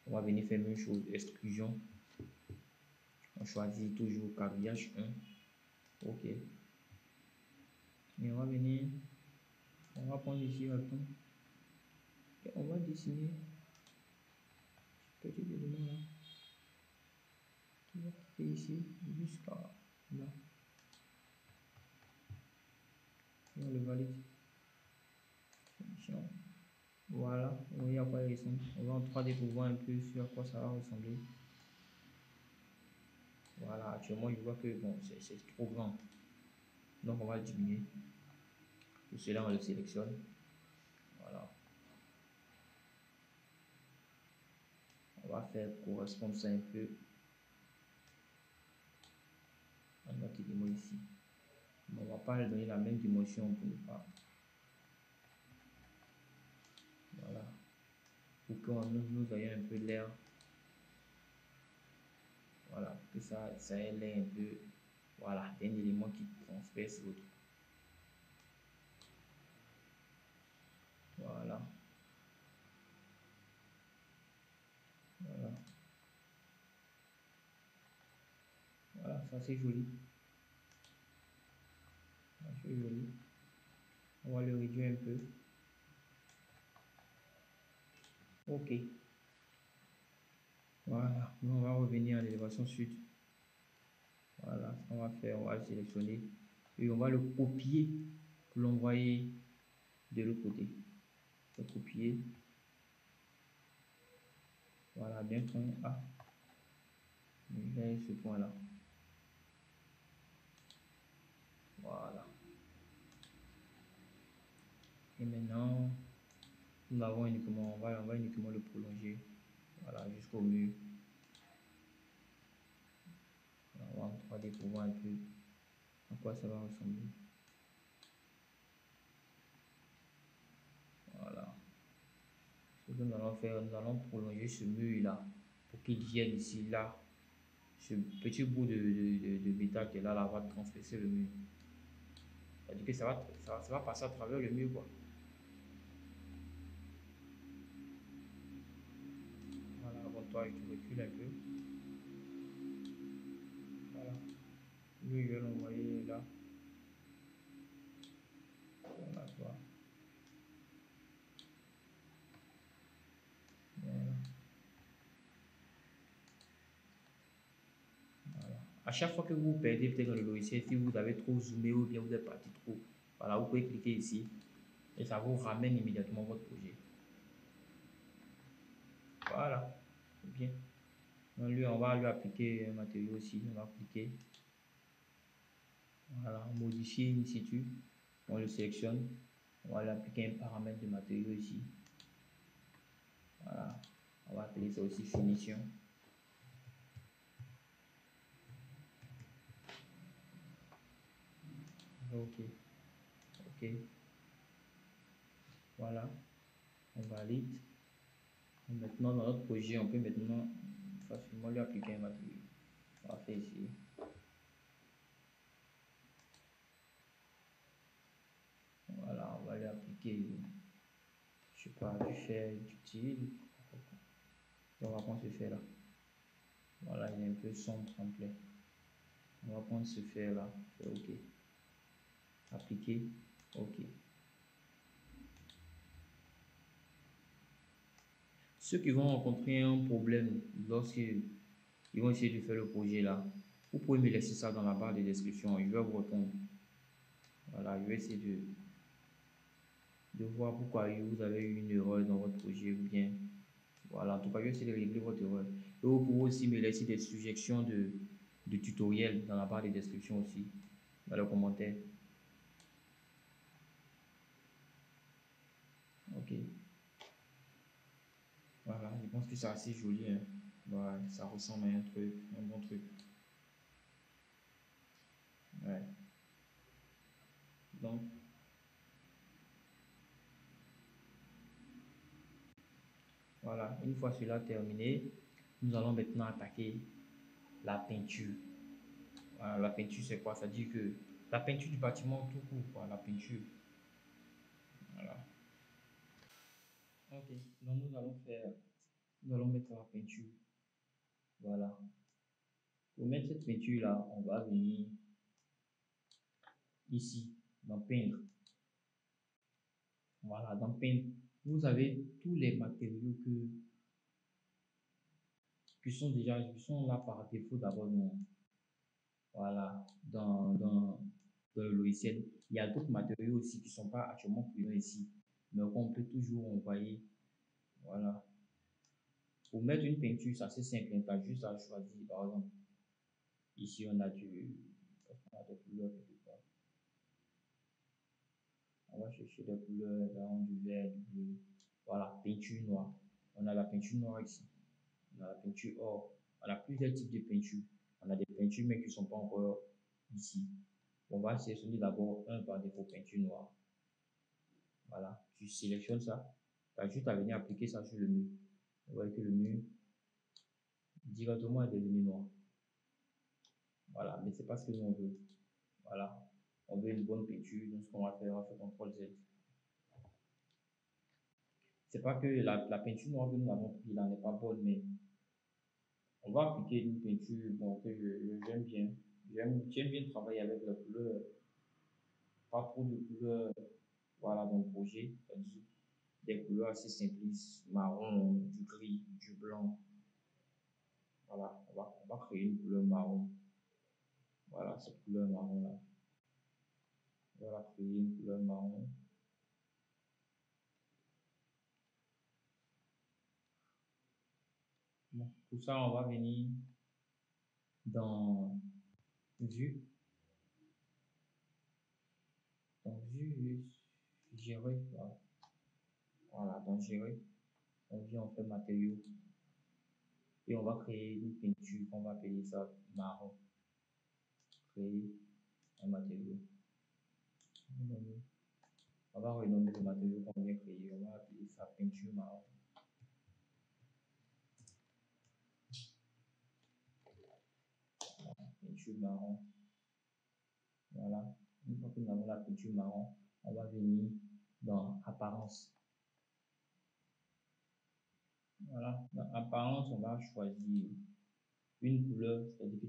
On va venir faire une chose, extrusion. On choisit toujours carillage 1. Ok. Et on va venir, on va prendre ici le temps. Et on va dessiner ce petit élément là. On va quitter ici jusqu'à là. On le valide. Voilà, on voit à quoi il ressemble. On va en 3D pour voir un peu sur à quoi ça va ressembler. Voilà, actuellement je vois que bon, c'est trop grand. Donc on va le diminuer. Pour cela, on le sélectionne. Voilà. On va faire correspondre ça un peu à notre élément ici. Mais on ne va pas lui donner la même dimension pour ne pas. Voilà. Pour que nous ayons un peu l'air. Voilà, que ça ait l'air un peu. Voilà, un élément qui transperce l'autre. Voilà. ça c'est joli. C'est joli. On va le réduire un peu. Ok. Voilà. Nous, on va revenir à l'élévation sud. Voilà. Ce qu'on va faire, on va le sélectionner. Et on va le copier pour l'envoyer de l'autre côté. On va copier. Voilà, bien point A. J'ai ce point-là. Voilà. Et maintenant, nous avons uniquement, on va uniquement le prolonger. Voilà, jusqu'au mur. On va en 3D pour voir un peu à quoi ça va ressembler. Voilà. Ce que nous allons faire, nous allons prolonger ce mur-là pour qu'il vienne ici, là. Ce petit bout de métal qui est là, va transpercer le mur. C'est-à-dire que ça va passer à travers le mur, quoi. Voilà, avant toi, tu recules un peu. Voilà. Lui, je vais l'envoyer là. Voilà, toi. Voilà. Voilà. À chaque fois que vous perdez peut-être dans le logiciel, si vous avez trop zoomé ou bien vous êtes parti trop, voilà, vous pouvez cliquer ici et ça vous ramène immédiatement votre projet. Voilà, c'est bien. Donc lui, on va lui appliquer un matériau aussi. On va cliquer. Voilà, modifier in situ. On le sélectionne. On va lui appliquer un paramètre de matériau ici. Voilà, on va appeler ça aussi finition. Ok, ok. Voilà, on valide. Et maintenant, dans notre projet, on peut maintenant facilement lui appliquer un matériau. On va faire ici. Voilà, on va lui appliquer, je sais pas, du fer utile. On va prendre ce fer là. Voilà, il est un peu sombre, complet. On va prendre ce fer là, faire OK. Appliquer, OK. Ceux qui vont rencontrer un problème lorsqu'ils vont essayer de faire le projet là, vous pouvez me laisser ça dans la barre de description, je vais vous répondre. Voilà, je vais essayer de voir pourquoi vous avez eu une erreur dans votre projet ou bien. Voilà, en tout cas, je vais essayer de régler votre erreur. Et vous pouvez aussi me laisser des suggestions de tutoriels dans la barre de description aussi, dans les commentaires. Ok. Voilà, je pense que c'est assez joli. Hein. Ouais, ça ressemble à un truc, un bon truc. Ouais. Donc, voilà, une fois cela terminé, nous allons maintenant attaquer la peinture. Voilà, la peinture, c'est quoi? Ça dit que la peinture du bâtiment tout court, quoi, la peinture. Voilà. Ok, donc nous allons mettre la peinture. Voilà. Pour mettre cette peinture-là, on va venir ici, dans peindre. Voilà, dans peindre, vous avez tous les matériaux qui sont là par défaut d'abonnement. Voilà, dans le logiciel. Il y a d'autres matériaux aussi qui ne sont pas actuellement présents ici, mais qu'on peut toujours envoyer. Voilà. Pour mettre une peinture, c'est assez simple. Tu as juste à choisir, par exemple, ici on a des couleurs quelque part. On va chercher des couleurs, là, du vert, du bleu. Voilà, peinture noire. On a la peinture noire ici. On a la peinture or. On a plusieurs types de peintures. On a des peintures mais qui ne sont pas encore ici. On va sélectionner d'abord un par défaut peinture noire. Voilà, tu sélectionnes ça. Tu as juste à venir appliquer ça sur le mur. Vous voyez que le mur directement est devenu noir. Voilà, mais c'est pas ce que nous on veut. Voilà, on veut une bonne peinture. Donc ce qu'on va faire, on va faire CTRL Z. C'est pas que la peinture noire que nous avons pris là n'est pas bonne, mais on va appliquer une peinture bon, que j'aime bien. J'aime bien travailler avec la couleur, pas trop de couleurs, voilà, dans le projet, c'est-à-dire des couleurs assez simplistes, marron, du gris, du blanc. Voilà, on va créer une couleur marron. Voilà, cette couleur marron-là. On va créer une couleur marron. Bon, pour ça, on va venir dans Vue. Dans Vue, gérer. Voilà, dans gérer, on vient, on fait matériaux. Et on va créer une peinture, on va appeler ça marron. Créer un matériau. On va renommer le matériau qu'on vient créer. On va appeler ça peinture marron. Peinture marron. Voilà. Une fois que nous avons la peinture marron, on va venir dans apparence. Voilà. Dans apparence, on va choisir une couleur, c'est-à-dire que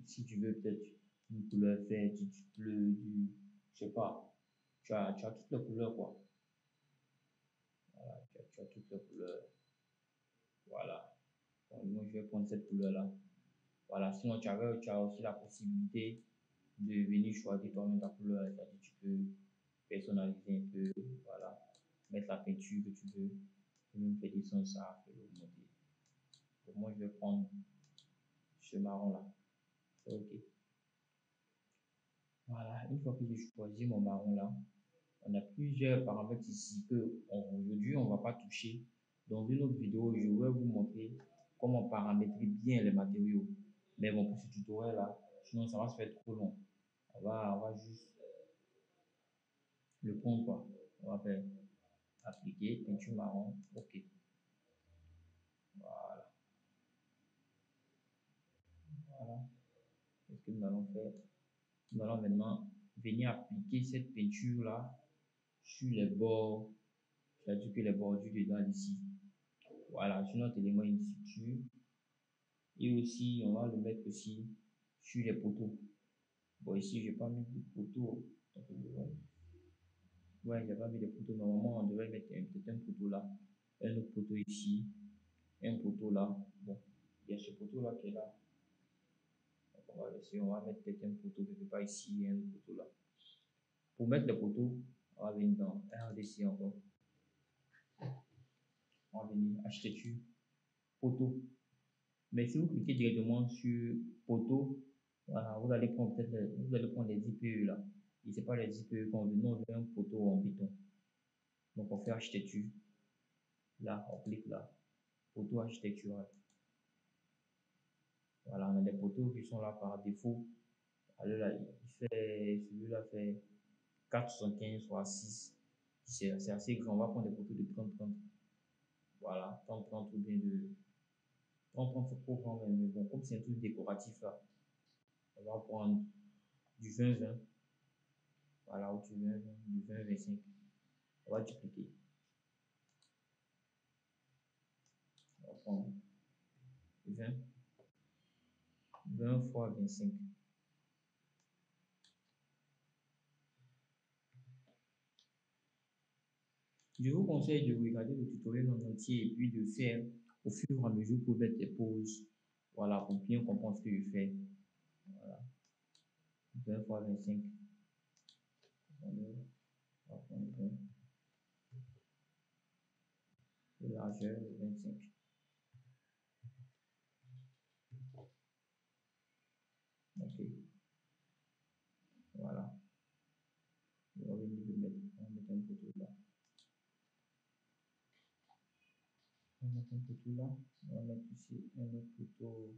si tu veux peut-être une couleur verte, du bleu, je sais pas, tu as toutes les couleurs quoi. Voilà, tu as toutes les couleurs. Voilà. Donc, moi, je vais prendre cette couleur-là. Voilà. Sinon, tu as aussi la possibilité de venir choisir toi-même ta couleur. C'est-à-dire tu peux personnaliser un peu, voilà, mettre la peinture que tu veux, et même faire descendre ça, faire l'augmenter. Donc, moi, je vais prendre ce marron-là. OK. Voilà. Une fois que j'ai choisi mon marron-là, on a plusieurs paramètres ici que aujourd'hui on ne va pas toucher. Dans une autre vidéo, je vais vous montrer comment paramétrer bien les matériaux. Mais bon, pour ce tutoriel là, sinon ça va se faire trop long. On va juste le prendre quoi. On va faire appliquer, peinture marron, OK. Voilà. Voilà. Qu'est-ce que nous allons faire? Nous allons maintenant venir appliquer cette peinture là sur les bords, c'est-à-dire que les bordures dedans ici. Voilà, sur notre élément in situ. Et aussi, on va le mettre aussi sur les poteaux. Bon, ici, j'ai pas mis de poteaux. Ouais, j'ai pas mis de poteaux. Normalement, on devrait mettre peut-être un poteau là, un autre poteau ici, un poteau là. Bon, il y a ce poteau là qui est là. Donc, on va mettre peut-être un poteau quelque part ici et un autre poteau là. Pour mettre le poteau, on va venir dans RDC encore. On va venir architecture, poteau. Mais si vous cliquez directement sur poteau, voilà, vous allez prendre les IPE là. Et c'est pas les IPE qu'on veut, nous on veut un poteau en béton. Donc on fait architecture. Là, on clique là. Poteau architectural. Voilà, on a des poteaux qui sont là par défaut. Alors là, celui-là fait 4,75 soit 6. C'est assez grand. On va prendre des poteaux de 30-30. Voilà, 30-30 ou bien de 30-30, c'est trop grand même. Mais bon, comme c'est un truc décoratif là, on va prendre du 20-20. Voilà, où tu veux, du 20-25. On va dupliquer. On va prendre 20, 20 fois 25. Je vous conseille de regarder le tutoriel en entier et puis de faire au fur et à mesure pour mettre des pauses. Voilà, pour bien comprendre ce que je fais. Voilà. 20 fois 25. On va prendre 20. De largeur 25. Ok. Voilà. On va venir le mettre. On va mettre un poteau là. On va mettre un poteau là. On va mettre ici un autre poteau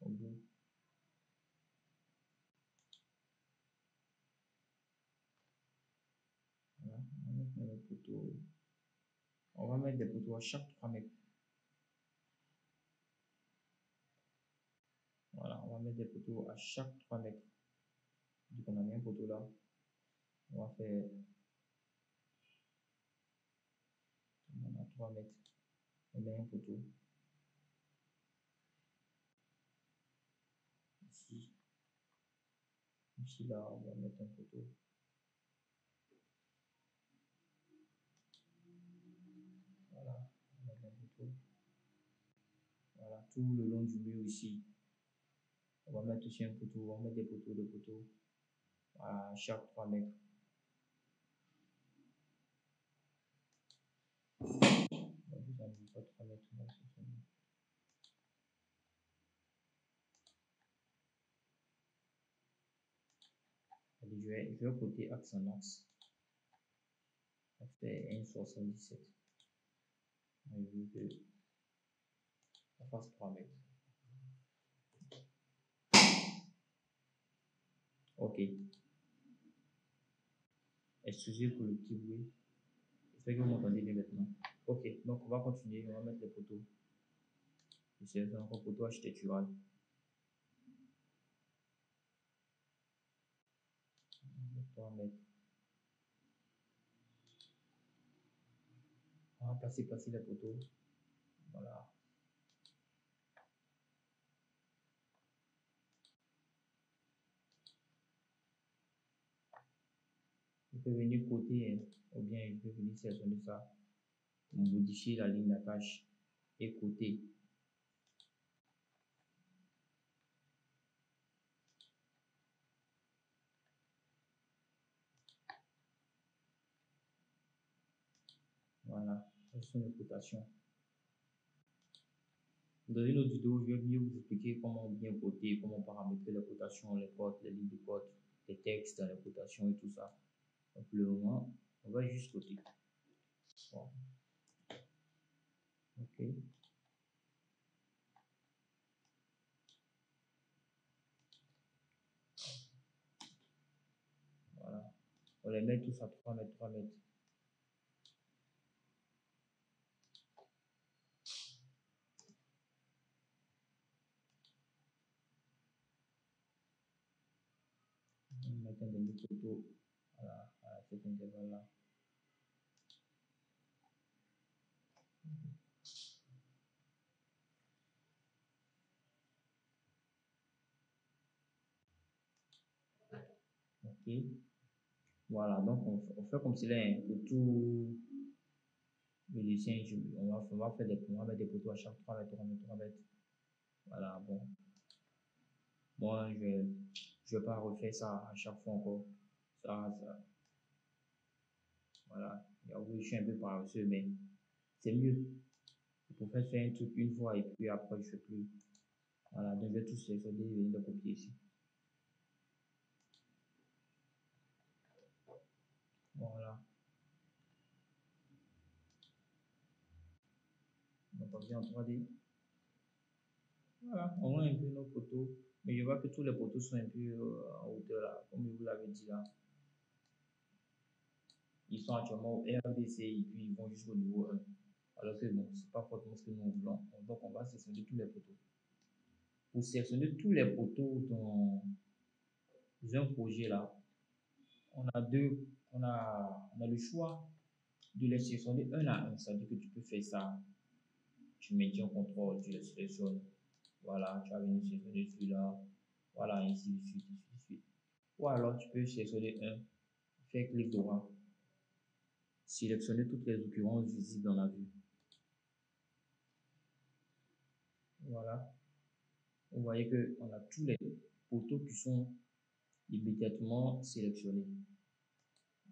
au bout. Voilà. On va mettre un autre poteau. On va mettre des poteaux à chaque 3 mètres. Voilà, on va mettre des poteaux à chaque 3 mètres. Donc on a mis un poteau là. On va faire. On a 3 mètres. On met un poteau. Ici, là, on va mettre un poteau. Voilà, on va mettre un poteau. Voilà, tout le long du mur ici. On va mettre aussi un poteau, on va mettre des poteaux, de poteaux. Voilà, chaque 3 mètres. On va juste enlever pas 3 mètres. Là, allez, je vais côté axe en axe. Ça fait 1,77. On veut que ça fasse 3 mètres. Ok. Excusez pour le petit bruit. J'espère que vous m'entendez bien maintenant. Ok, donc on va continuer. On va mettre les poteaux. C'est encore poteau architectural. 3 mètres. On va passer les poteaux. Voilà. Je peux venir côté, ou bien je peux venir sélectionner ça, modifier la ligne d'attache et côté. Voilà, ce sont les cotations. Dans une autre vidéo, je vais mieux vous expliquer comment bien coter, comment paramétrer les cotations, les cotes, les lignes de cotes, les textes dans les cotations et tout ça. Donc, pour le moment, on va juste coter. Bon. Ok. Voilà. On les met tous à 3 mètres, 3 mètres. On met un dernier poteau voilà, à cet intervalle-là. Ok. Voilà, donc on fait comme cela hein, pour tout le dessin. On va faire on va mettre des poteaux à chaque 3 mètres, 3 mètres, 3 mètres. Voilà, bon. Moi, je vais pas refaire ça à chaque fois encore. Ça, voilà. Oui, je suis un peu paresseux, mais c'est mieux. Je préfère faire un truc une fois et puis après, je fais plus. Voilà, donc je vais tout sélectionner et venir de copier ici. Voilà. On va bien en 3D. Voilà, on voit un peu nos poteaux. Mais je vois que tous les poteaux sont un peu en hauteur là, comme je vous l'avais dit là. Ils sont actuellement au RDC et puis ils vont jusqu'au niveau 1. Alors que bon, c'est pas forcément ce que nous voulons. Donc on va sélectionner tous les poteaux. Pour sélectionner tous les poteaux dans un projet là, on a le choix de les sélectionner un à un. C'est-à-dire que tu peux faire ça. Tu maintiens contrôle, tu les sélectionnes. Voilà, tu vas venir sélectionner celui-là. Voilà, ainsi de suite, ainsi de suite. Ou alors tu peux sélectionner un, faire clic droit, sélectionner toutes les occurrences visibles dans la vue. Voilà. Vous voyez qu'on a tous les poteaux qui sont immédiatement sélectionnés.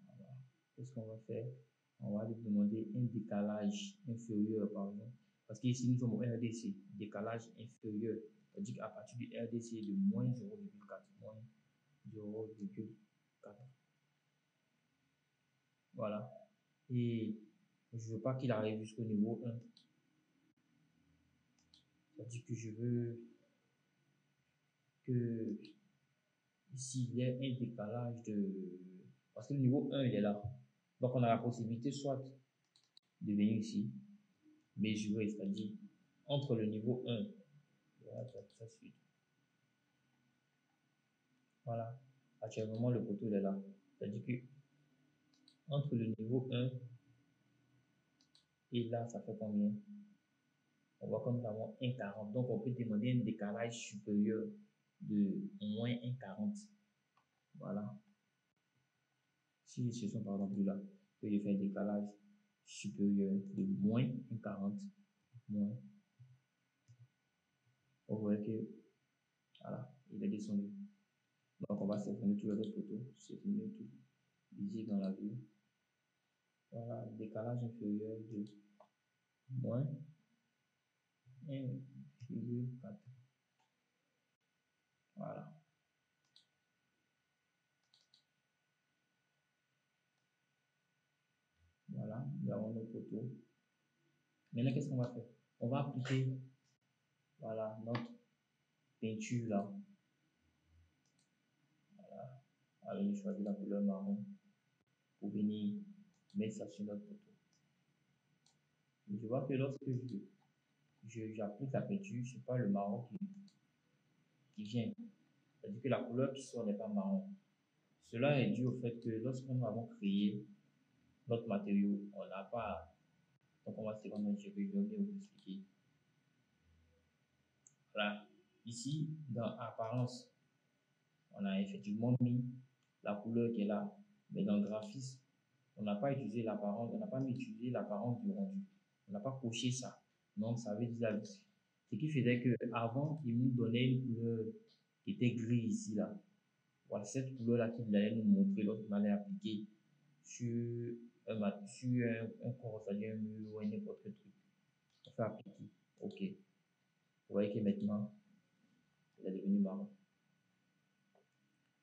Voilà. Qu'est-ce qu'on va faire? On va lui demander un décalage inférieur, par exemple. Parce qu'ici, nous sommes au RDC, décalage inférieur. C'est-à-dire qu'à partir du RDC de moins 0,4, moins 0,4. Voilà. Et je ne veux pas qu'il arrive jusqu'au niveau 1. C'est-à-dire que je veux que ici, il y ait un décalage de... Parce que le niveau 1, il est là. Donc, on a la possibilité soit de venir ici, mesurer, c'est-à-dire entre le niveau 1, voilà, ça suit. Voilà. Actuellement, le poteau il est là. C'est-à-dire que entre le niveau 1 et là, ça fait combien? On voit que nous avons 1,40. Donc, on peut demander un décalage supérieur de moins 1,40. Voilà. Si ce sont par exemple là, que je fais un décalage supérieur de moins 1,40, moins, vous voyez que voilà, il est descendu. Donc on va sélectionner tous les autres photos, sélectionner tout, visible dans la vue. Voilà, décalage inférieur de moins 1,4. Voilà. Voilà, nous avons nos photos. Maintenant, qu'est-ce qu'on va faire? On va appliquer, voilà, notre peinture là. Voilà. Alors, je choisis la couleur marron pour venir mettre ça sur notre photo. Je vois que lorsque j'applique la peinture, ce n'est pas le marron qui vient. C'est-à-dire que la couleur qui sort n'est pas marron. Cela est dû au fait que lorsque nous avons créé notre matériau, on n'a pas. Donc, on va se rendre, je vais bien vous expliquer. Voilà. Ici, dans apparence, on a effectivement mis la couleur qui est là. Mais dans le graphisme, on n'a pas utilisé l'apparence, on n'a pas utilisé l'apparence du rendu. On n'a pas coché ça. Donc, ça veut dire ce qui faisait qu'avant, il nous donnait une couleur qui était gris ici, là. Voilà, cette couleur-là qu'il allait nous montrer lorsqu'on allait appliquer sur un corps, c'est-à-dire un mur ou n'importe quel truc. On fait appliquer. OK. Vous voyez que maintenant, il est devenu marron.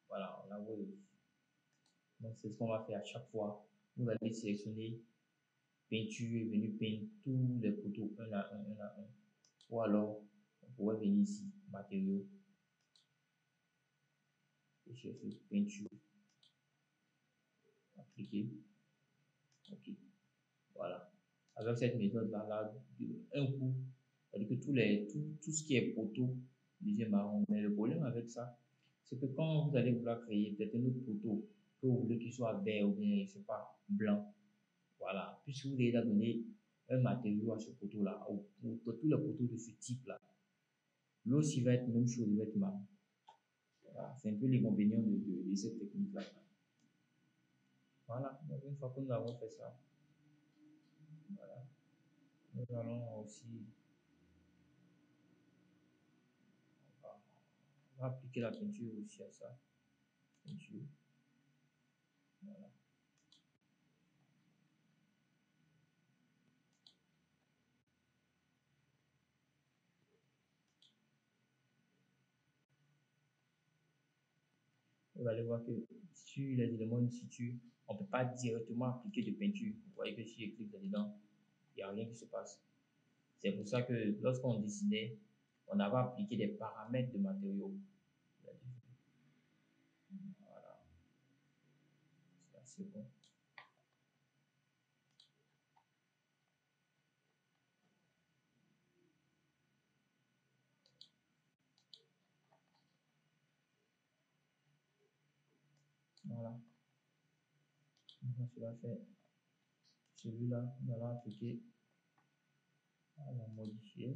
Voilà, on a vu. Donc, c'est ce qu'on va faire à chaque fois. Vous allez sélectionner peinture et venir peindre tous les photos un à un, un à un. Ou alors, on pourrait venir ici, matériaux, et chercher peinture, appliquer. OK. Voilà. Avec cette méthode-là, un coup, c'est-à-dire que tout ce qui est poteau devient marron. Mais le problème avec ça, c'est que quand vous allez vouloir créer peut-être un autre poteau, que vous voulez qu'il soit vert ou bien, je ne sais pas, blanc, voilà, puisque vous avez déjà donné un matériau à ce poteau-là, ou tous les poteaux de ce type-là, l'eau aussi va être même chose, il va être marron. Voilà, c'est un peu l'inconvénient de cette technique-là. Voilà, donc une fois que nous avons fait ça, voilà, nous allons aussi on va appliquer la peinture aussi à ça. Peinture. Voilà. Vous allez voir que sur les éléments in situ, on ne peut pas directement appliquer de peinture. Vous voyez que si je clique là-dedans, il n'y a rien qui se passe. C'est pour ça que lorsqu'on dessinait, on avait appliqué des paramètres de matériaux. Voilà. C'est assez bon. Voilà. Donc, cela fait celui-là, nous allons appliquer, on va modifier.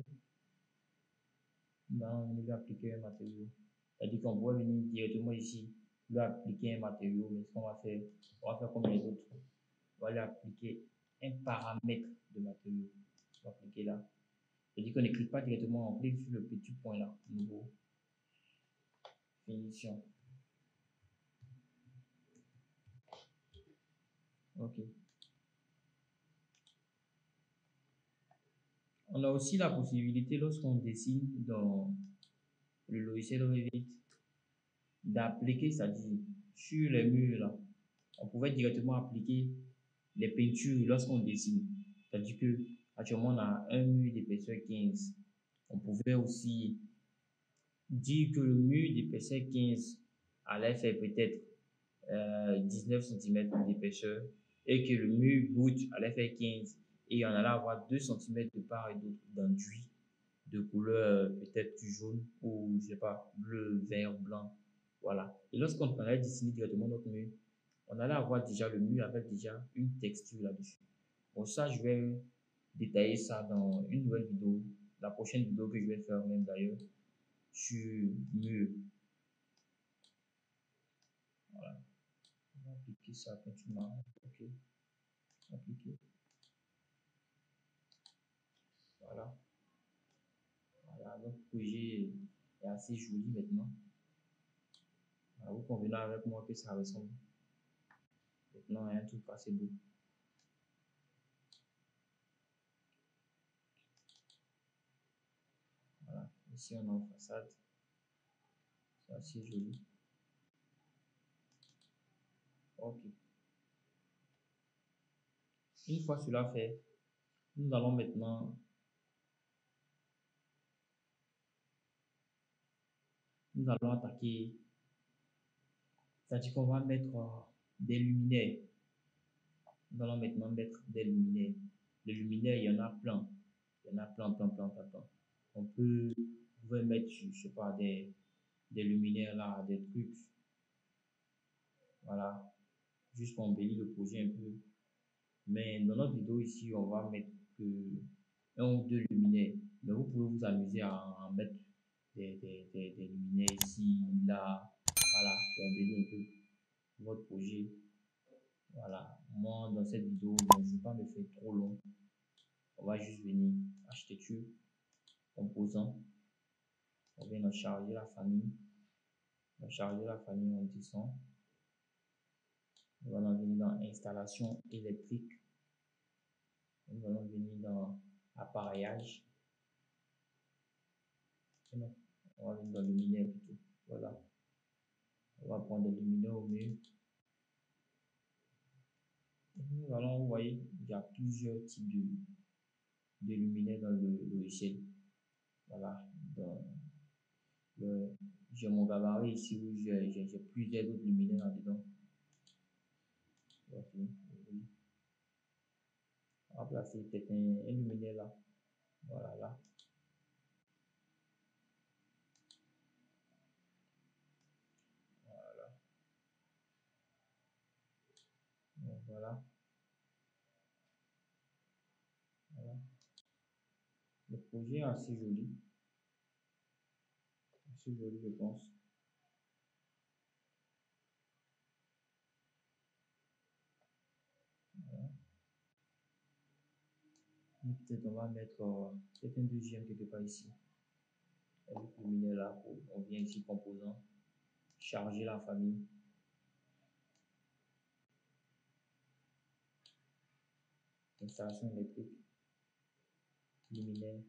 Nous allons venir appliquer un matériau. C'est-à-dire qu'on pourrait venir directement ici, lui appliquer un matériau, mais ce qu'on va faire, on va faire comme les autres. On va lui appliquer un paramètre de matériau. On va appliquer là. C'est-à-dire qu'on ne clique pas directement, on clique sur le petit point là, nouveau, finition. OK. On a aussi la possibilité, lorsqu'on dessine dans le logiciel Revit, d'appliquer, c'est-à-dire sur les murs là, on pouvait directement appliquer les peintures lorsqu'on dessine. C'est-à-dire que actuellement on a un mur d'épaisseur 15. On pouvait aussi dire que le mur d'épaisseur 15 allait faire peut-être 19 cm d'épaisseur et que le mur brut allait faire 15 et on allait avoir 2 cm de part et d'autre d'enduit de couleur peut-être du jaune ou je sais pas, bleu, vert, blanc. Voilà. Et lorsqu'on allait dessiner directement notre mur, on allait avoir déjà le mur avec déjà une texture là-dessus. Bon, ça, je vais détailler ça dans une nouvelle vidéo, la prochaine vidéo que je vais faire même d'ailleurs, sur mur. appliquer ça, peinture marron. Ok, appliquer. Voilà. Voilà, notre projet est assez joli maintenant. Voilà, vous convenez avec moi que ça ressemble. Maintenant, il y a un truc assez beau. Voilà, ici on est en façade. C'est assez joli. Ok. Une fois cela fait, nous allons maintenant, nous allons attaquer. C'est-à-dire qu'on va mettre des luminaires. Nous allons maintenant mettre des luminaires. Les luminaires, il y en a plein. Il y en a plein, plein, plein, plein, plein. On peut, vous pouvez mettre, je sais pas, des luminaires là, des trucs. Voilà. Juste pour embellir le projet un peu. Mais dans notre vidéo ici, on va mettre que un ou deux luminaires. Mais vous pouvez vous amuser à en mettre des luminaires ici, là. Voilà, pour embellir un peu votre projet. Voilà. Moi, dans cette vidéo, je ne vais pas me faire trop long. On va juste venir architecture, composant. On vient de charger la famille. On va charger la famille, on descend. Nous allons venir dans installation électrique. Nous allons venir dans appareillage. Non, on va venir dans luminaire plutôt. Voilà. On va prendre des luminaires au mur. Nous allons, vous voyez, il y a plusieurs types de luminaires dans le logiciel. Voilà. J'ai mon gabarit ici où j'ai plusieurs autres luminaires là-dedans. Ok. On va placer peut-être un luminaire là. Voilà, là. Voilà. Donc, voilà. Voilà. Le projet est assez joli. Assez joli, je pense. Voilà. Peut-être on va mettre peut-être un deuxième quelque part ici. Avec le luminaire là. On vient ici, composant. Charger la famille. Installation électrique. Luminaire.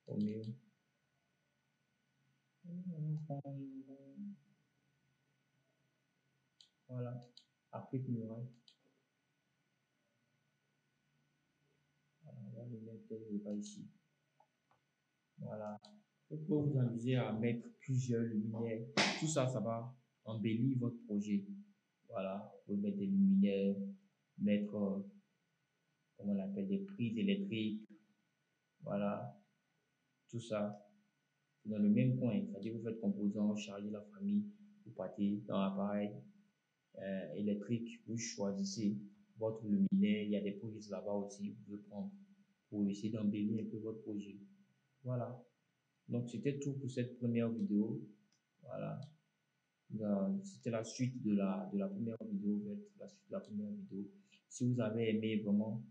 Au mur. Voilà. Applique muraille. Voilà, on va le mettre quelque part ici. Voilà. Vous pouvez vous amuser à mettre plusieurs luminaires. Tout ça, ça va embellir votre projet. Voilà. Vous pouvez mettre des luminaires, mettre, comment on appelle, des prises électriques. Voilà. Tout ça. Dans le même coin. C'est-à-dire, vous faites composant, chargez la famille, vous partez dans l'appareil électrique, vous choisissez votre luminaire. Il y a des prises là-bas aussi, vous pouvez prendre pour essayer d'embellir un peu votre projet. Voilà. Donc, c'était tout pour cette première vidéo. Voilà. C'était la suite de la première vidéo, la suite de la première vidéo. Si vous avez aimé vraiment,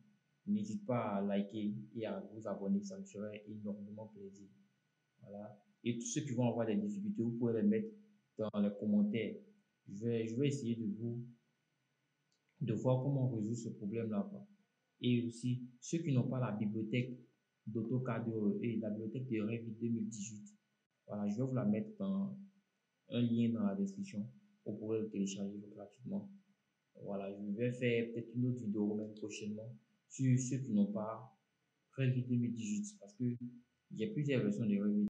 n'hésitez pas à liker et à vous abonner, ça me ferait énormément plaisir. Voilà. Et tous ceux qui vont avoir des difficultés, vous pouvez les mettre dans les commentaires. Je vais essayer de voir comment on résout ce problème-là. Et aussi, ceux qui n'ont pas la bibliothèque d'AutoCAD et la bibliothèque de Revit 2018, voilà, je vais vous la mettre dans un lien dans la description pour pouvoir le télécharger gratuitement. Voilà, je vais faire peut-être une autre vidéo même prochainement sur ceux qui n'ont pas Revit 2018 parce que il y a plusieurs versions de Revit.